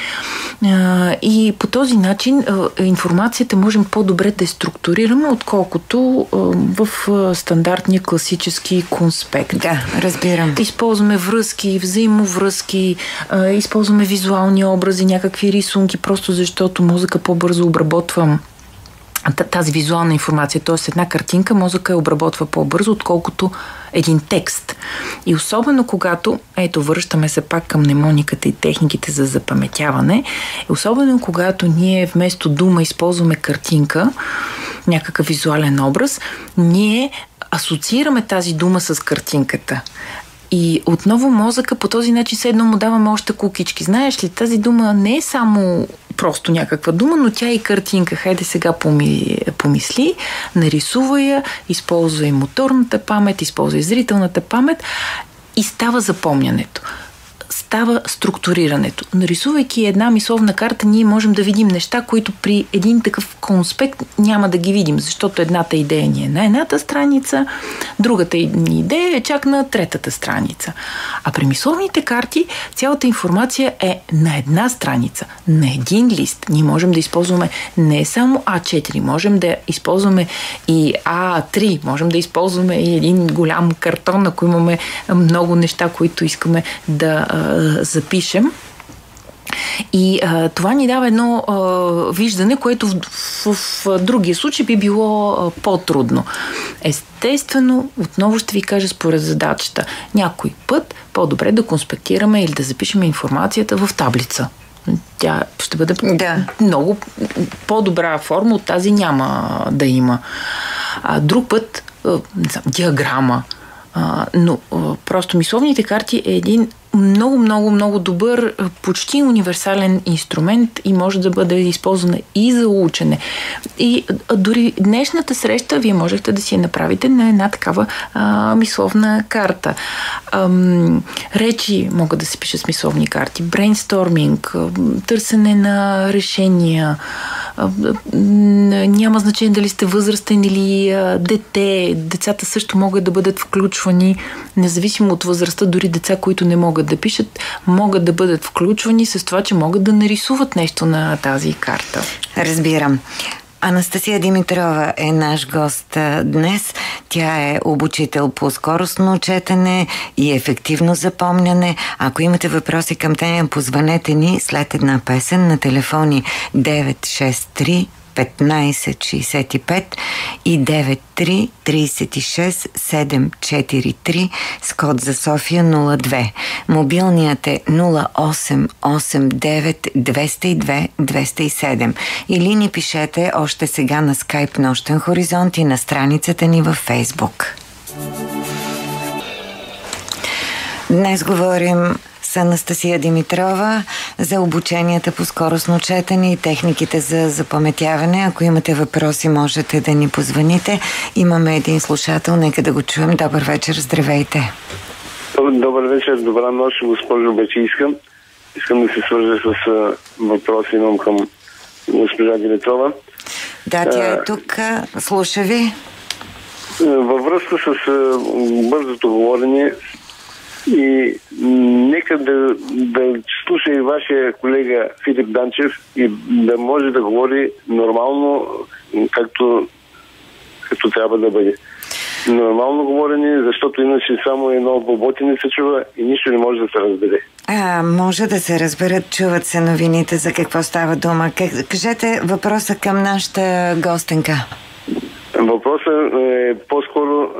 и по този начин информацията можем по-добре да я структурираме, отколкото в стандартния класически конспект. Да, разбирам. Използваме връзки, взаимовръзки, използваме визуални образи, някакви рисунки, просто защото мозъка по-бързо обработва тази визуална информация, т.е. една картинка, мозъка я обработва по-бързо, отколкото един текст. И особено когато, връщаме се пак към мнемониката и техниките за запаметяване, особено когато ние вместо дума използваме картинка, някакъв визуален образ, ние асоциираме тази дума с картинката. И отново мозъка по този начин все едно му даваме още кукички. Знаеш ли, тази дума не е само просто някаква дума, но тя е и картинка. Хайде сега помисли, нарисува я, използвай моторната памет, използвай зрителната памет и става запомнянето. Става структурирането. Нарисувайки една мисловна карта, ние можем да видим неща, които при един такъв конспект няма да ги видим, защото едната идея ни е на едната страница, другата ни идея е чак на третата страница. А при мисловните карти цялата информация е на една страница, на един лист. Ние можем да използваме не само А4, можем да използваме и А3, можем да използваме и един голям картон, ако имаме много неща, които искаме да запишем. И това ни дава едно виждане, което в другия случай би било по-трудно. Естествено, отново ще ви кажа според задачата. Някой път по-добре да конспектираме или да запишем информацията в таблица. Тя ще бъде много по-добра форма, от тази няма да има. Друг път, диаграма, но просто мисловните карти е един много добър, почти универсален инструмент и може да бъде използвана и за учене. И дори днешната среща вие можете да си я направите на една такава мисловна карта. Речи могат да се пишат с мисловни карти, брейнсторминг, търсене на решения, няма значение дали сте възрастен или дете. Децата също могат да бъдат включвани, независимо от възрастта, дори деца, които не могат да пишат, могат да бъдат включвани с това, че могат да нарисуват нещо на тази карта. Разбирам. Анастасия Димитрова е наш гост днес. Тя е обучител по скоростно четене и ефективно запомняне. Ако имате въпроси към нея, позванете ни след една песен на телефони 963 1565 и 93 36 743 с код за София 02. Мобилният е 0889 202 207 или ни пишете още сега на Skype Нощен хоризонт и на страницата ни във Фейсбук. Днес говорим с Анастасия Димитрова за обученията по скоростно четене и техниките за запаметяване. Ако имате въпроси, можете да ни позвоните. Имаме един слушател, нека да го чуем. Добър вечер, здравейте. Добър вечер, добра нощ, госпожо Бечийска. Искам да се свържа с въпроси, имам към госпожа Димитрова. Да, тя е тук. Слуша ви. Във връзка с бързото говорене, и нека да слуша и вашия колега Филип Данчев и да може да говори нормално, както трябва да бъде. Нормално говорене, защото иначе само едно боботене се чува и нищо не може да се разбере. Може да се разберат, чуват се новините, за какво става дума. Кажете въпроса към нашата гостенка. Въпросът е по-скоро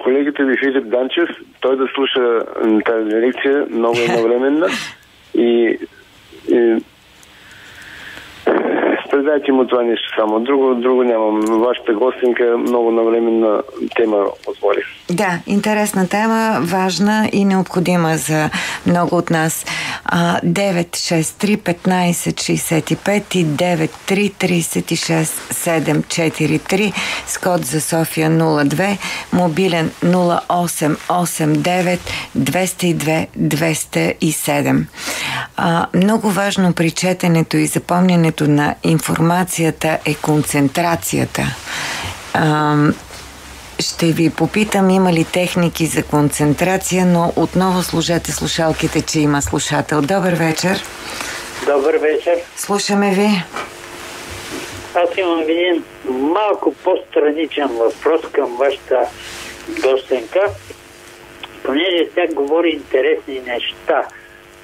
колегите ви Филип Данчев, той да слуша тази лекция, много едновременна и предайте му това нещо само. Друго нямам. Вашата гостинка много навременна тема отвори. Да, интересна тема, важна и необходима за много от нас. 963 1565 и 93 36 743 с код за София 02, мобилен 0889 202 207. Много важно при четенето и запомнянето на информацията е концентрацията. Ще ви попитам, има ли техники за концентрация, но отново сложете слушалките, че има слушател. Добър вечер. Добър вечер. Слушаме ви. Аз имам един малко по-страничен въпрос към вашата гостенка, понеже тя говори интересни неща.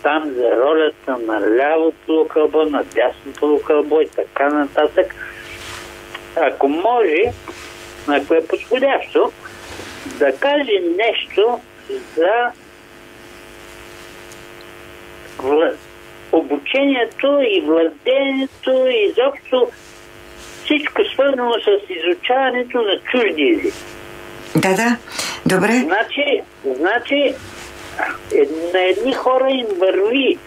Там за ролята на лявото лукълбо, на дясното лукълбо и така нататък. Ако може, ако е подходящо, да каже нещо за обучението и владението и изобщо всичко свързано с изучаването на чужди език. Да, добре. Значи на едни хора им върви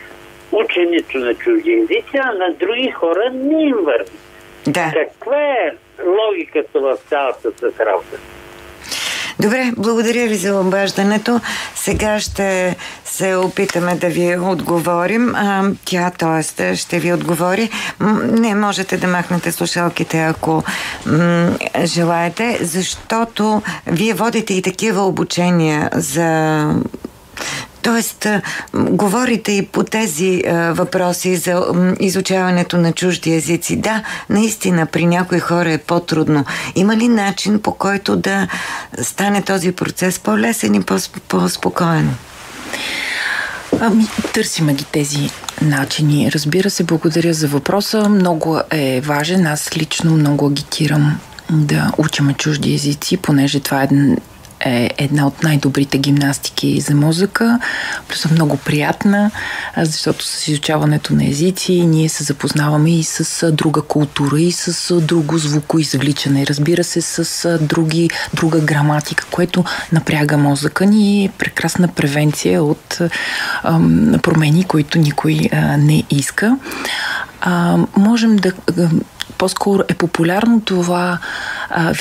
ученето на чужди езици, а на други хора не им върви. Да. Каква е логиката в цялата с работа? Добре, благодаря ви за обаждането. Сега ще се опитаме да ви отговорим. Тя, т.е. ще ви отговори. Не, можете да махнете слушалките, ако желаете, защото вие водите и такива обучения за... Тоест, говорите и по тези въпроси за изучаването на чужди езици. Да, наистина, при някои хора е по-трудно. Има ли начин, по който да стане този процес по-лесен и по-спокоен? Търсиме ги тези начини. Разбира се, благодаря за въпроса. Много е важен. Аз лично много агитирам да учим чужди езици, понеже това е е една от най-добрите гимнастики за мозъка. Плюс е много приятна, защото с изучаването на езици ние се запознаваме и с друга култура, и с друго звукоизвличане. Разбира се, с друга граматика, което напряга мозъка ни, е прекрасна превенция от промени, които никой не иска. Можем да... По-скоро е популярно това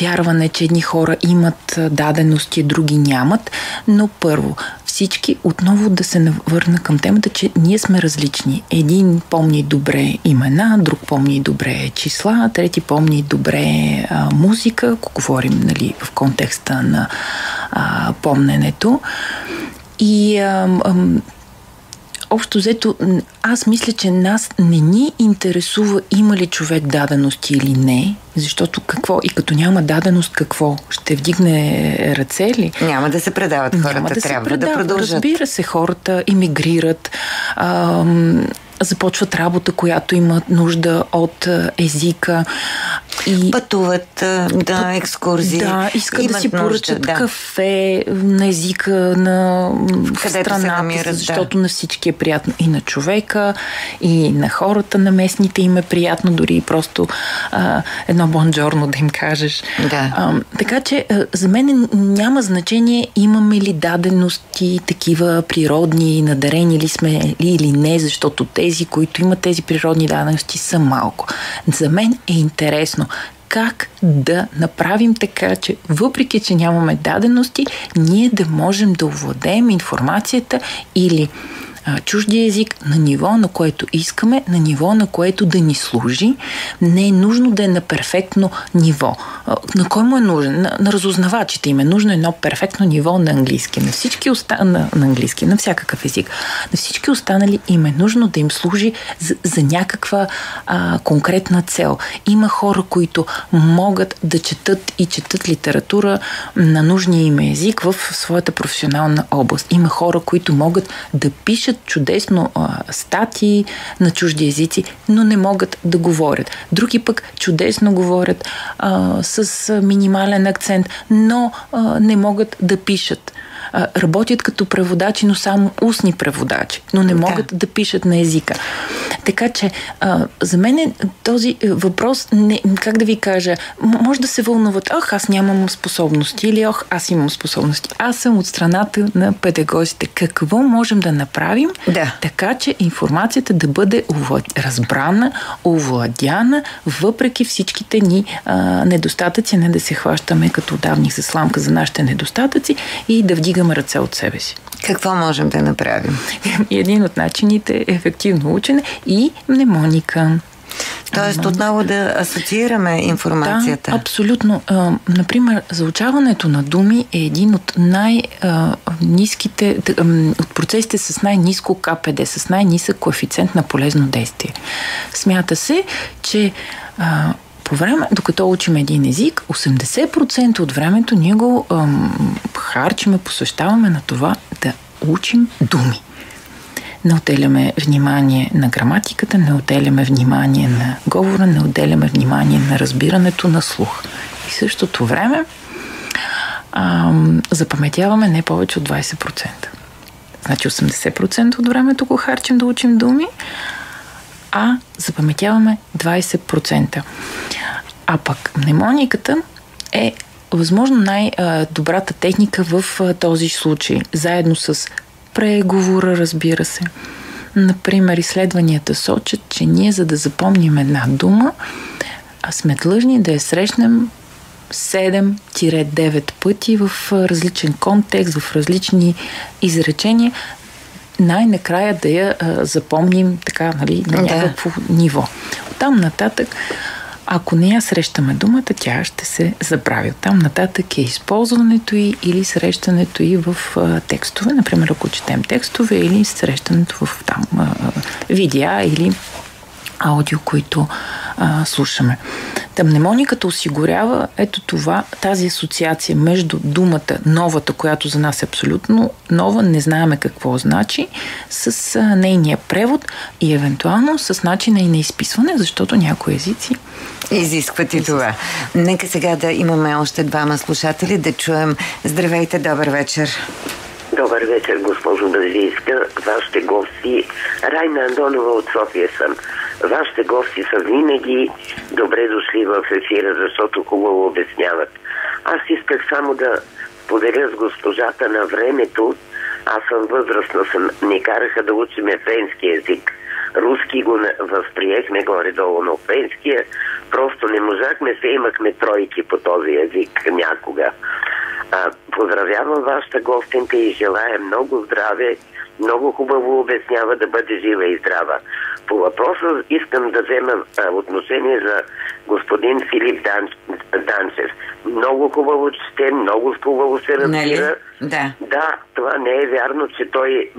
вярване, че едни хора имат дадености, други нямат, но първо, всички отново да се навърна към темата, че ние сме различни. Един помни добре имена, друг помни добре числа, трети помни добре музика, ако говорим, нали, в контекста на помненето. И общо взето, аз мисля, че нас не ни интересува има ли човек дадености или не, защото какво? И като няма даденост, какво? Ще вдигне ръце ли? Няма да се предават хората, трябва да продължат. Разбира се, хората имигрират, започват работа, която имат нужда от езика. И пътуват на екскурзии. Да, искат да си поръчат кафе на езика на страната, защото на всички е приятно. И на човека, и на хората, на местните им е приятно, дори просто едно бонджорно да им кажеш. Да. Така че за мен няма значение имаме ли дадености такива природни, надарени ли сме или не, защото тези, които имат тези природни дадености, са малко. За мен е интересно как да направим така, че въпреки, че нямаме дадености, ние да можем да овладеем информацията или чуждия език на ниво, на което искаме, на ниво, на което да ни служи. Не е нужно да е на перфектно ниво. На кой му е нужен? На разузнавачите им е нужно едно перфектно ниво на английски. На всички на английски, на всякакъв език. На всички останали им е нужно да им служи за някаква конкретна цел. Има хора, които могат да четат и четат литература на нужния им език в своята професионална област. Има хора, които могат да пишат чудесно статии на чужди езици, но не могат да говорят. Други пък чудесно говорят с минимален акцент, но не могат да пишат. Работят като преводачи, но само устни преводачи, но не могат да пишат на езика. Така че за мен този въпрос, как да ви кажа, може да се вълнуват, аз нямам способности или аз имам способности. Аз съм от страната на педагозите. Какво можем да направим, така че информацията да бъде разбрана, овладяна, въпреки всичките ни недостатъци, не да се хващаме като давних за сламка за нашите недостатъци и да вдигаме ръце от себе си. Какво можем да направим? Един от начините е ефективно учене и мнемоника. Тоест отново да асоциираме информацията. Да, абсолютно. Например, заучаването на думи е един от най-ниските, от процесите с най-ниско КПД, с най-нисък коефициент на полезно действие. Смята се, че по време, докато учим един език, 80% от времето ние го харчиме, посвещаваме на това да учим думи. Не отделяме внимание на граматиката, не отделяме внимание на говора, не отделяме внимание на разбирането на слух. И в същото време запаметяваме не повече от 20%. Значи 80% от времето го харчим да учим думи, а запаметяваме 20%. А пък мнемониката е възможно най-добрата техника в този случай, заедно с преговора, разбира се. Например, изследванията сочат, че ние, за да запомним една дума, сме длъжни да я срещнем 7-9 пъти в различен контекст, в различни изречения, най-накрая да я запомним така, нали, на някакво ниво. Оттам нататък, ако не я срещаме думата, тя ще се забрави. Оттам нататък е използването й или срещането й в текстове. Например, ако четем текстове или срещането в видеа или аудио, които слушаме. Мнемониката осигурява ето това, тази асоциация между думата новата, която за нас е абсолютно нова, не знаеме какво значи, с нейния превод и евентуално с начина и на изписване, защото някои езици изискват и това. Нека сега да имаме още двама слушатели, да чуем. Здравейте, добър вечер. Добър вечер, госпожо Базийска. Вашите гости, Райна Андонова от София съм. Вашите гости са винаги добре дошли в ефира, защото хубаво обясняват. Аз исках само да поделя с госпожата на времето. Аз съм възрастна, не караха да учиме френски език. Руски го възприехме горе-долу, но френския просто не можахме, се имахме тройки по този език някога. Поздравявам вашата гостинка и желая много здраве, много хубаво обяснява, да бъде жива и здрава. По въпроса искам да взема отношение за господин Филип Данчев. Много хубаво чете, много хубаво се разбира. Да, това не е вярно, че той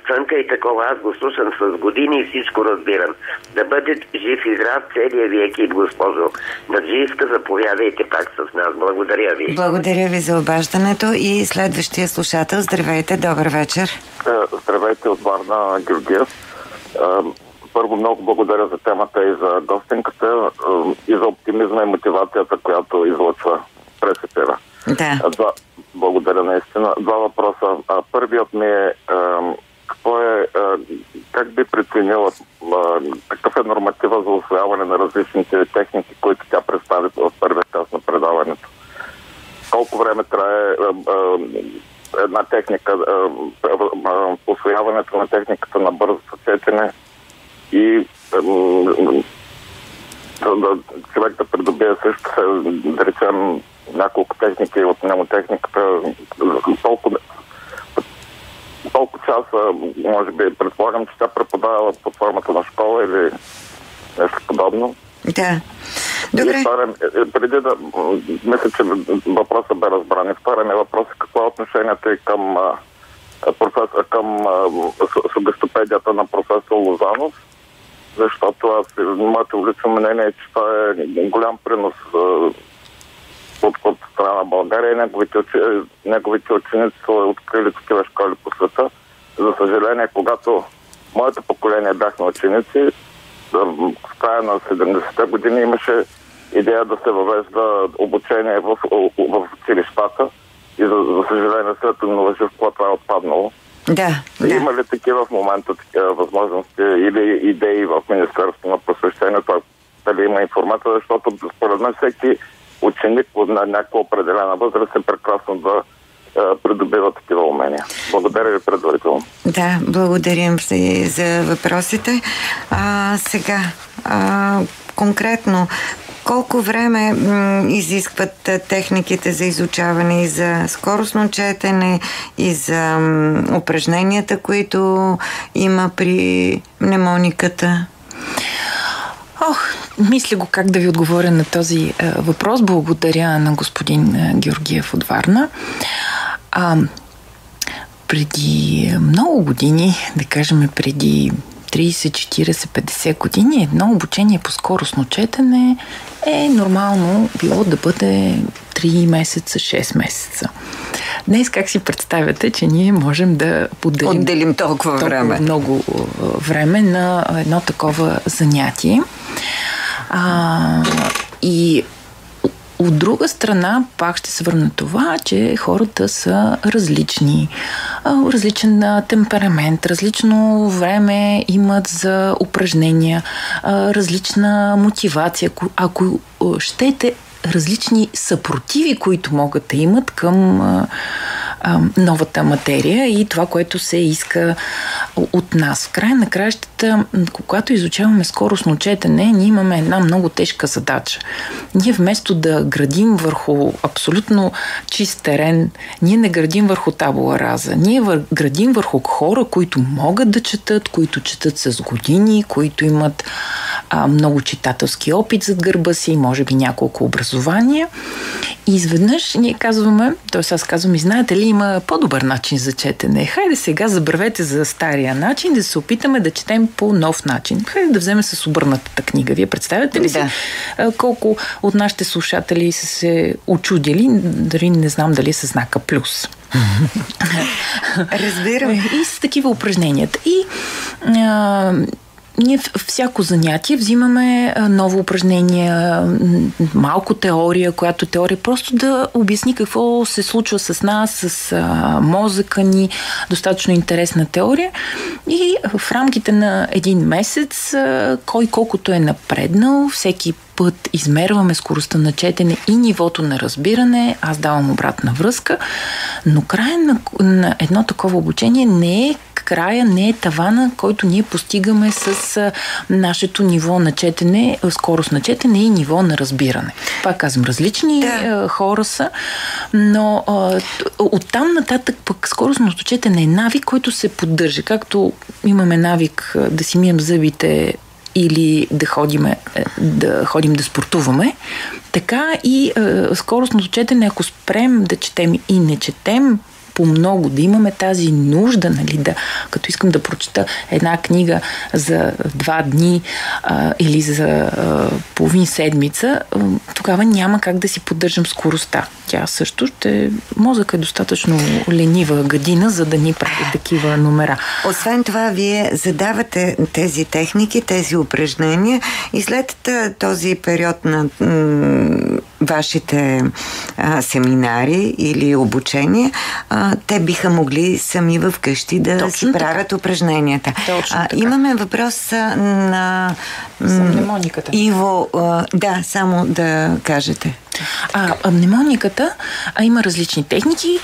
сънка и такова. Аз го слушам с години и всичко разбирам. Да бъде жив и здрав целия ви екип, госпожо Баджиевска. Заповядайте пак с нас. Благодаря ви. Благодаря ви за обаждането и следващия слушател. Здравейте, добър вечер. Здравейте от Варна, Георгиев. Първо много благодаря за темата и за гостинката и за оптимизма и мотивацията, която излъчва през ефира. Да. Благодаря наистина. Два въпроса. Първият ми е как би преценила какъв е норматива за усвояване на различните техники, които тя представи в първия част на предаването? Колко време трае една техника, усвояването на техниката на бързото четене и човек да придобие също, да речем, няколко техники от мнемотехниката, колко часа, може би, предполагам, че тя преподава под формата на школа или нещо подобно. Да. Добре. Преди да... Мисля, че въпросът бе разбран. И втория ми въпрос е какво е отношението и към сугестопедията на професор Лозанов, защото моето лично мнение е, че това е голям принос от страна на България и неговите ученици са открили такива школи по света. За съжаление, когато моето поколение бяхме ученици, в края на 70-те години имаше идея да се въвежда обучение в училищата и за съжаление след Новоживко това е отпаднало. Да. Има ли такива в момента такива възможности или идеи в Министерството на просвещението? Дали има информация, защото според мен всеки ученик на някаква определена възраст е прекрасно да придобива такива умения. Благодаря ви предварително. Да, благодарим за въпросите. Сега, конкретно, колко време изискват техниките за изучаване и за скоростно четене и за упражненията, които има при мнемониката? Мисля го как да ви отговоря на този въпрос. Благодаря на господин Георгиев от Варна. Преди много години, да кажем преди 30, 40, 50 години, едно обучение по скоростно четене е нормално било да бъде 3 месеца, 6 месеца. Днес как си представяте, че ние можем да отделим толкова много време на едно такова занятие? И от друга страна, пак ще се върна това, че хората са различни. Различен темперамент, различно време имат за упражнения, различна мотивация. Ако щете, различни съпротиви, които могат да имат към новата материя и това, което се иска от нас. В края на краищата, когато изучаваме скоростно четене, ние имаме една много тежка задача. Ние вместо да градим върху абсолютно чист терен, ние не градим върху табула раза. Ние градим върху хора, които могат да четат, които четат с години, които имат много читателски опит зад гърба си, може би няколко образования. И изведнъж ние казваме, т.е. аз казвам, и знаете ли, има по-добър начин за четене. Хайде сега забравете за стария начин, да се опитаме да четем по нов начин. Хайде да вземем с обърнатата книга. Вие представяте ли си колко от нашите слушатели са се очудили, дали не знам дали са знака плюс. Разбирам. И с такива упражненията. И ние всяко занятие взимаме ново упражнение, малко теория, която теория просто да обясни какво се случва с нас, с мозъка ни, достатъчно интересна теория. И в рамките на един месец, кой колкото е напреднал, всеки път измерваме скоростта на четене и нивото на разбиране. Аз давам обратна връзка, но края на едно такова обучение не е края, не е тавана, който ние постигаме с нашето ниво на четене, скорост на четене и ниво на разбиране. Пак казвам, различни хора са, но оттам нататък пък скоростното четене е навик, който се поддържа. Както имаме навик да си мием зъбите или да ходим да спортуваме, така и скоростното четене, ако спрем да четем и не четем по много, да имаме тази нужда, нали, като искам да прочета една книга за 2 дни или за половин седмица, тогава няма как да си поддържам скоростта. Тя също мозък е достатъчно ленива гадина, за да ни прави такива номера. Освен това, вие задавате тези техники, тези упражнения и след този период на вашите семинари или обучения, те биха могли сами в къщи да си правят упражненията. Имаме въпрос на мнемониката. Иво. Само да кажете. Мнемониката има различни техники,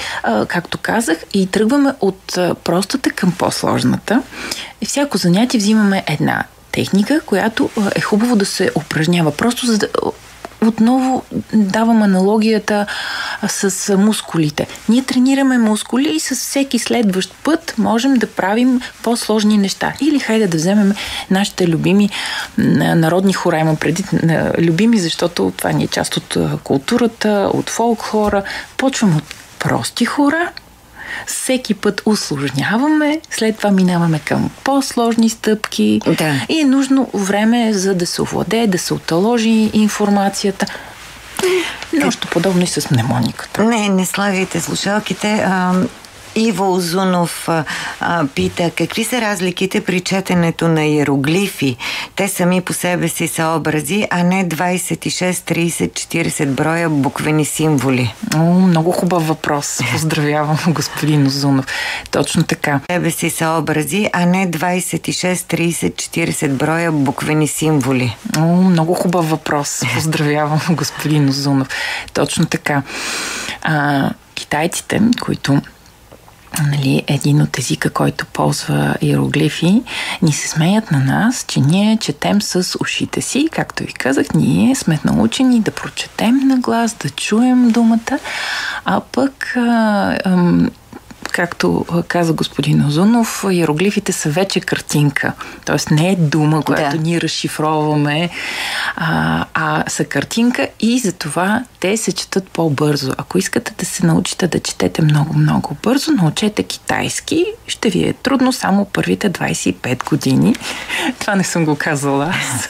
както казах, и тръгваме от простата към по-сложната. И всяко занятие взимаме една техника, която е хубаво да се упражнява. Просто за да отново давам аналогията с мускулите. Ние тренираме мускули и с всеки следващ път можем да правим по-сложни неща. Или хайде да вземем нашите любими народни хора. Имам преди любими, защото това ни е част от културата, от фолклора. Почваме от прости хора, всеки път усложняваме, след това минаваме към по-сложни стъпки и е нужно време, за да се овладее, да се оталожи информацията. Нещо подобно и с мнемониката. Не слагайте слушалките. Иво Узунов пита, какви са разликите при четенето на иероглифи? Те сами по себе си са образи, а не 26, 30, 40 броя буквени символи. Много хубав въпрос. Поздравявам, господин Узунов. Точно така. Себе си са образи, а не 26, 30, 40 броя буквени символи. Много хубав въпрос. Поздравявам, господин Узунов. Точно така. Китайците, които един от езика, който ползва иероглифи, ни се смеят на нас, че ние четем с ушите си. Както ви казах, ние сме научени да прочетем на глас, да чуем думата, а пък както каза господин Озунов, иероглифите са вече картинка. Тоест не е дума, която ние разшифроваме, а са картинка и затова те се четат по-бързо. Ако искате да се научите да четете много-много бързо, научете китайски. Ще ви е трудно само първите 25 години. Това не съм го казала аз.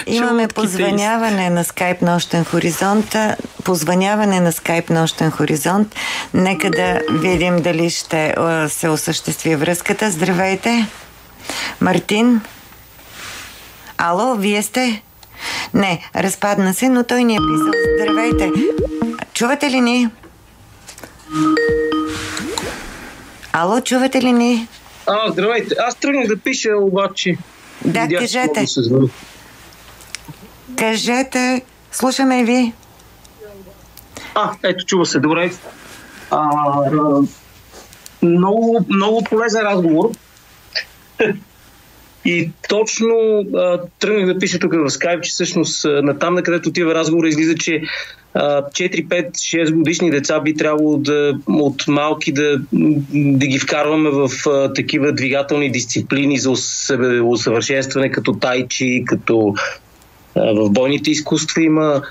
Имаме позвъняване на Skype Нощен хоризонт. Позвъняване на Skype Нощен хоризонт. Нека да видим дали ще се осъществи връзката. Здравейте! Мартин? Ало, вие сте? Не, разпадна се, но той ни е писал. Здравейте! Чувате ли ни? Ало, чувате ли ни? Здравейте! Аз тръгнах да пиша, обаче... Да, кажете. Кажете, слушаме ви. Ето, чува се, добре. Много полезен разговор. И точно тръгнах да пиша тук в Skype, че всъщност натам, на където отива разговор, излиза, че 4, 5, 6 годишни деца би трябвало от малки да ги вкарваме в такива двигателни дисциплини за усъвършенстване, като тайчи, като в бойните изкуства има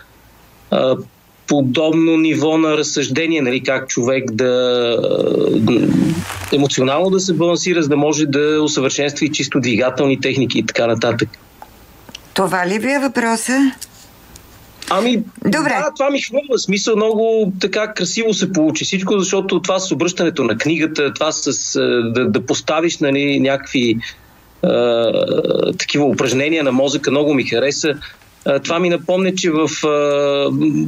подобно ниво на разсъждение, нали, как човек емоционално да се балансира, за да може да усъвършенства и чисто двигателни техники и така нататък. Това ли ви е въпроса? Добре. Да, това ми хвърля смисъл, много така красиво се получи всичко, защото това с обръщането на книгата, това с да поставиш, нали, някакви такива упражнения на мозъка, много ми хареса. Това ми напомня, че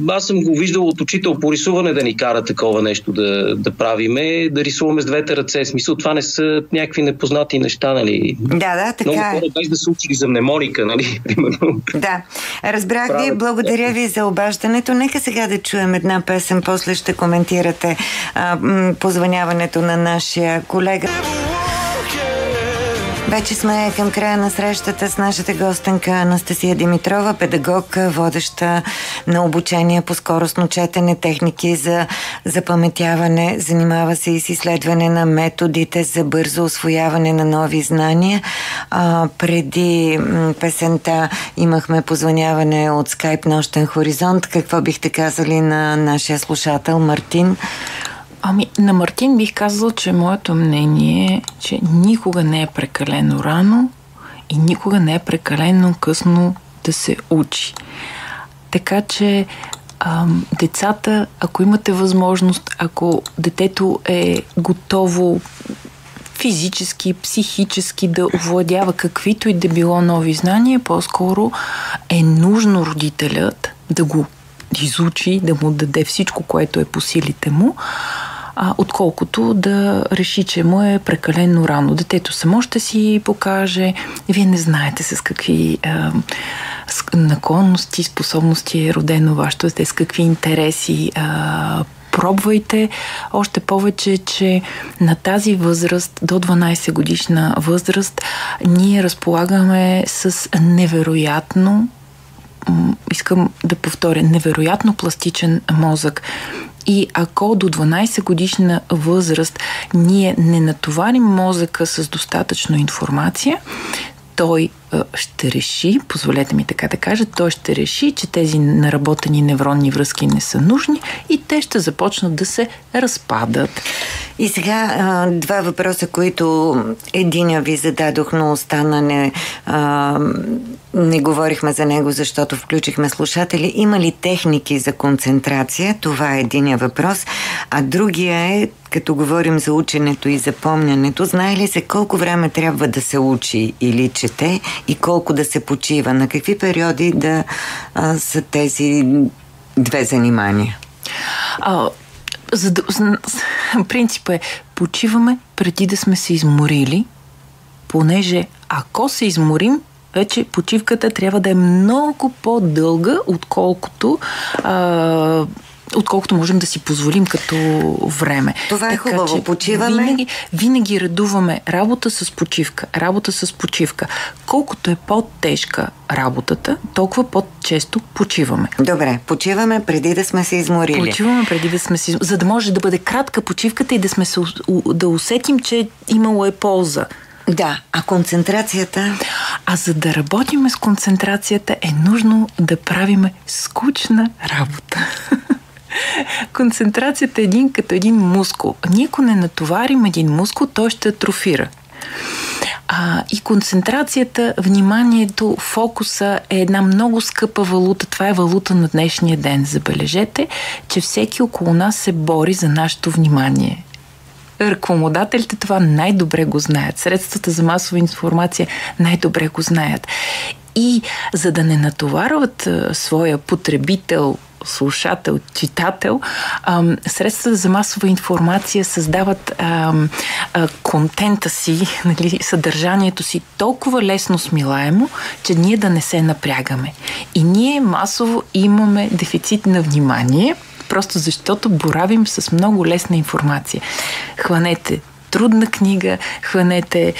аз съм го виждал от учител по рисуване да ни кара такова нещо да правиме, да рисуваме с двете ръце. Смисъл, това не са някакви непознати неща, нали? Да, така много хора без да се учили за мнемоника, нали? Примерно. Да, разбрах ви, благодаря ви за обаждането. Нека сега да чуем една песен, после ще коментирате позвъняването на нашия колега. Вече сме към края на срещата с нашата гостенка Анастасия Димитрова, педагог, водеща на обучение по скоростно четене, техники за запаметяване, занимава се и с изследване на методите за бързо усвояване на нови знания. Преди песента имахме позвъняване от Skype Нощен хоризонт. Какво бихте казали на нашия слушател Мартин? На Мартин бих казал, че моето мнение е, че никога не е прекалено рано и никога не е прекалено късно да се учи. Така че децата, ако имате възможност, ако детето е готово физически, психически да овладява каквито и да било нови знания, по-скоро е нужно родителят да го изучи, да му даде всичко, което е по силите му, отколкото да реши, че му е прекалено рано. Детето само ще си покаже. Вие не знаете с какви наклонности, способности е родено вашето дете, с какви интереси. Пробвайте, още повече, че на тази възраст, до 12 годишна възраст, ние разполагаме с невероятно, искам да повторя, невероятно пластичен мозък. И ако до 12 годишна възраст ние не натоварим мозъка с достатъчно информация, той ще реши, позволете ми така да кажа, той ще реши, че тези наработени невронни връзки не са нужни и те ще започнат да се разпадат. И сега два въпроса, които единия ви зададох, но остана не говорихме за него, защото включихме слушатели. Има ли техники за концентрация? Това е единия въпрос. А другия е, като говорим за ученето и запомнянето, знае ли се колко време трябва да се учи или чете и колко да се почива? На какви периоди да са тези две занимания? Принципът е, почиваме преди да сме се изморили, понеже ако се изморим, вече почивката трябва да е много по-дълга, отколкото можем да си позволим като време. Това е хубаво. Почиваме. Винаги редуваме работа с почивка. Колкото е по-тежка работата, толкова по-често почиваме. Добре, почиваме преди да сме се изморили. За да може да бъде кратка почивката и да усетим, че имало е полза. Да, а концентрацията? За да работим с концентрацията е нужно да правиме скучна работа. Концентрацията е като един мускул. Ние ако не натоварим един мускул, той ще атрофира. И концентрацията, вниманието, фокуса е една много скъпа валута. Това е валута на днешния ден. Забележете, че всеки около нас се бори за нашето внимание. Рекламодателите това най-добре го знаят. Средствата за масова информация най-добре го знаят. И за да не натоварват своя потребител, слушател, читател, средствата за масова информация създават контента си, нали, съдържанието си толкова лесно смилаемо, че ние да не се напрягаме. И ние масово имаме дефицит на внимание, просто защото боравим с много лесна информация. Хванете трудна книга, хванете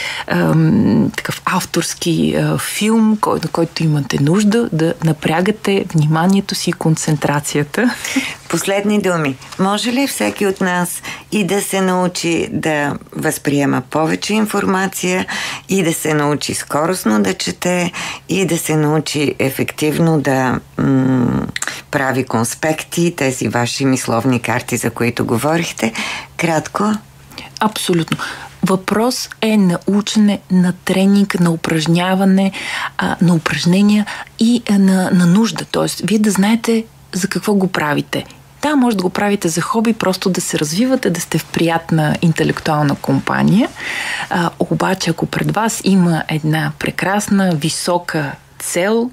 такъв авторски филм, на който имате нужда да напрягате вниманието си и концентрацията. Последни думи. Може ли всеки от нас и да се научи да възприема повече информация и да се научи скоростно да чете и да се научи ефективно да прави конспекти, тези ваши мисловни карти, за които говорихте? Кратко. Абсолютно. Въпрос е на учене, на тренинг, на упражняване, на упражнения и на нужда. Тоест, вие да знаете за какво го правите. Да, може да го правите за хоби, просто да се развивате, да сте в приятна интелектуална компания. Обаче, ако пред вас има една прекрасна, висока цел,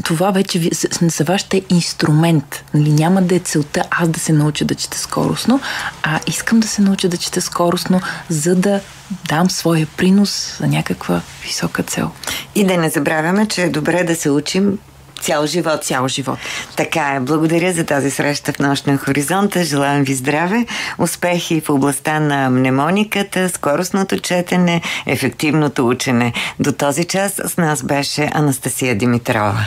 това вече за вас ще е инструмент. Нали? Няма да е целта аз да се науча да чета скоростно, а искам да се науча да чета скоростно, за да дам своя принос за някаква висока цел. И да не забравяме, че е добре да се учим цял живот. Цял живот. Така е. Благодаря за тази среща в Нощен хоризонт. Желаем ви здраве, успехи в областта на мнемониката, скоростното четене, ефективното учене. До този час с нас беше Анастасия Димитрова.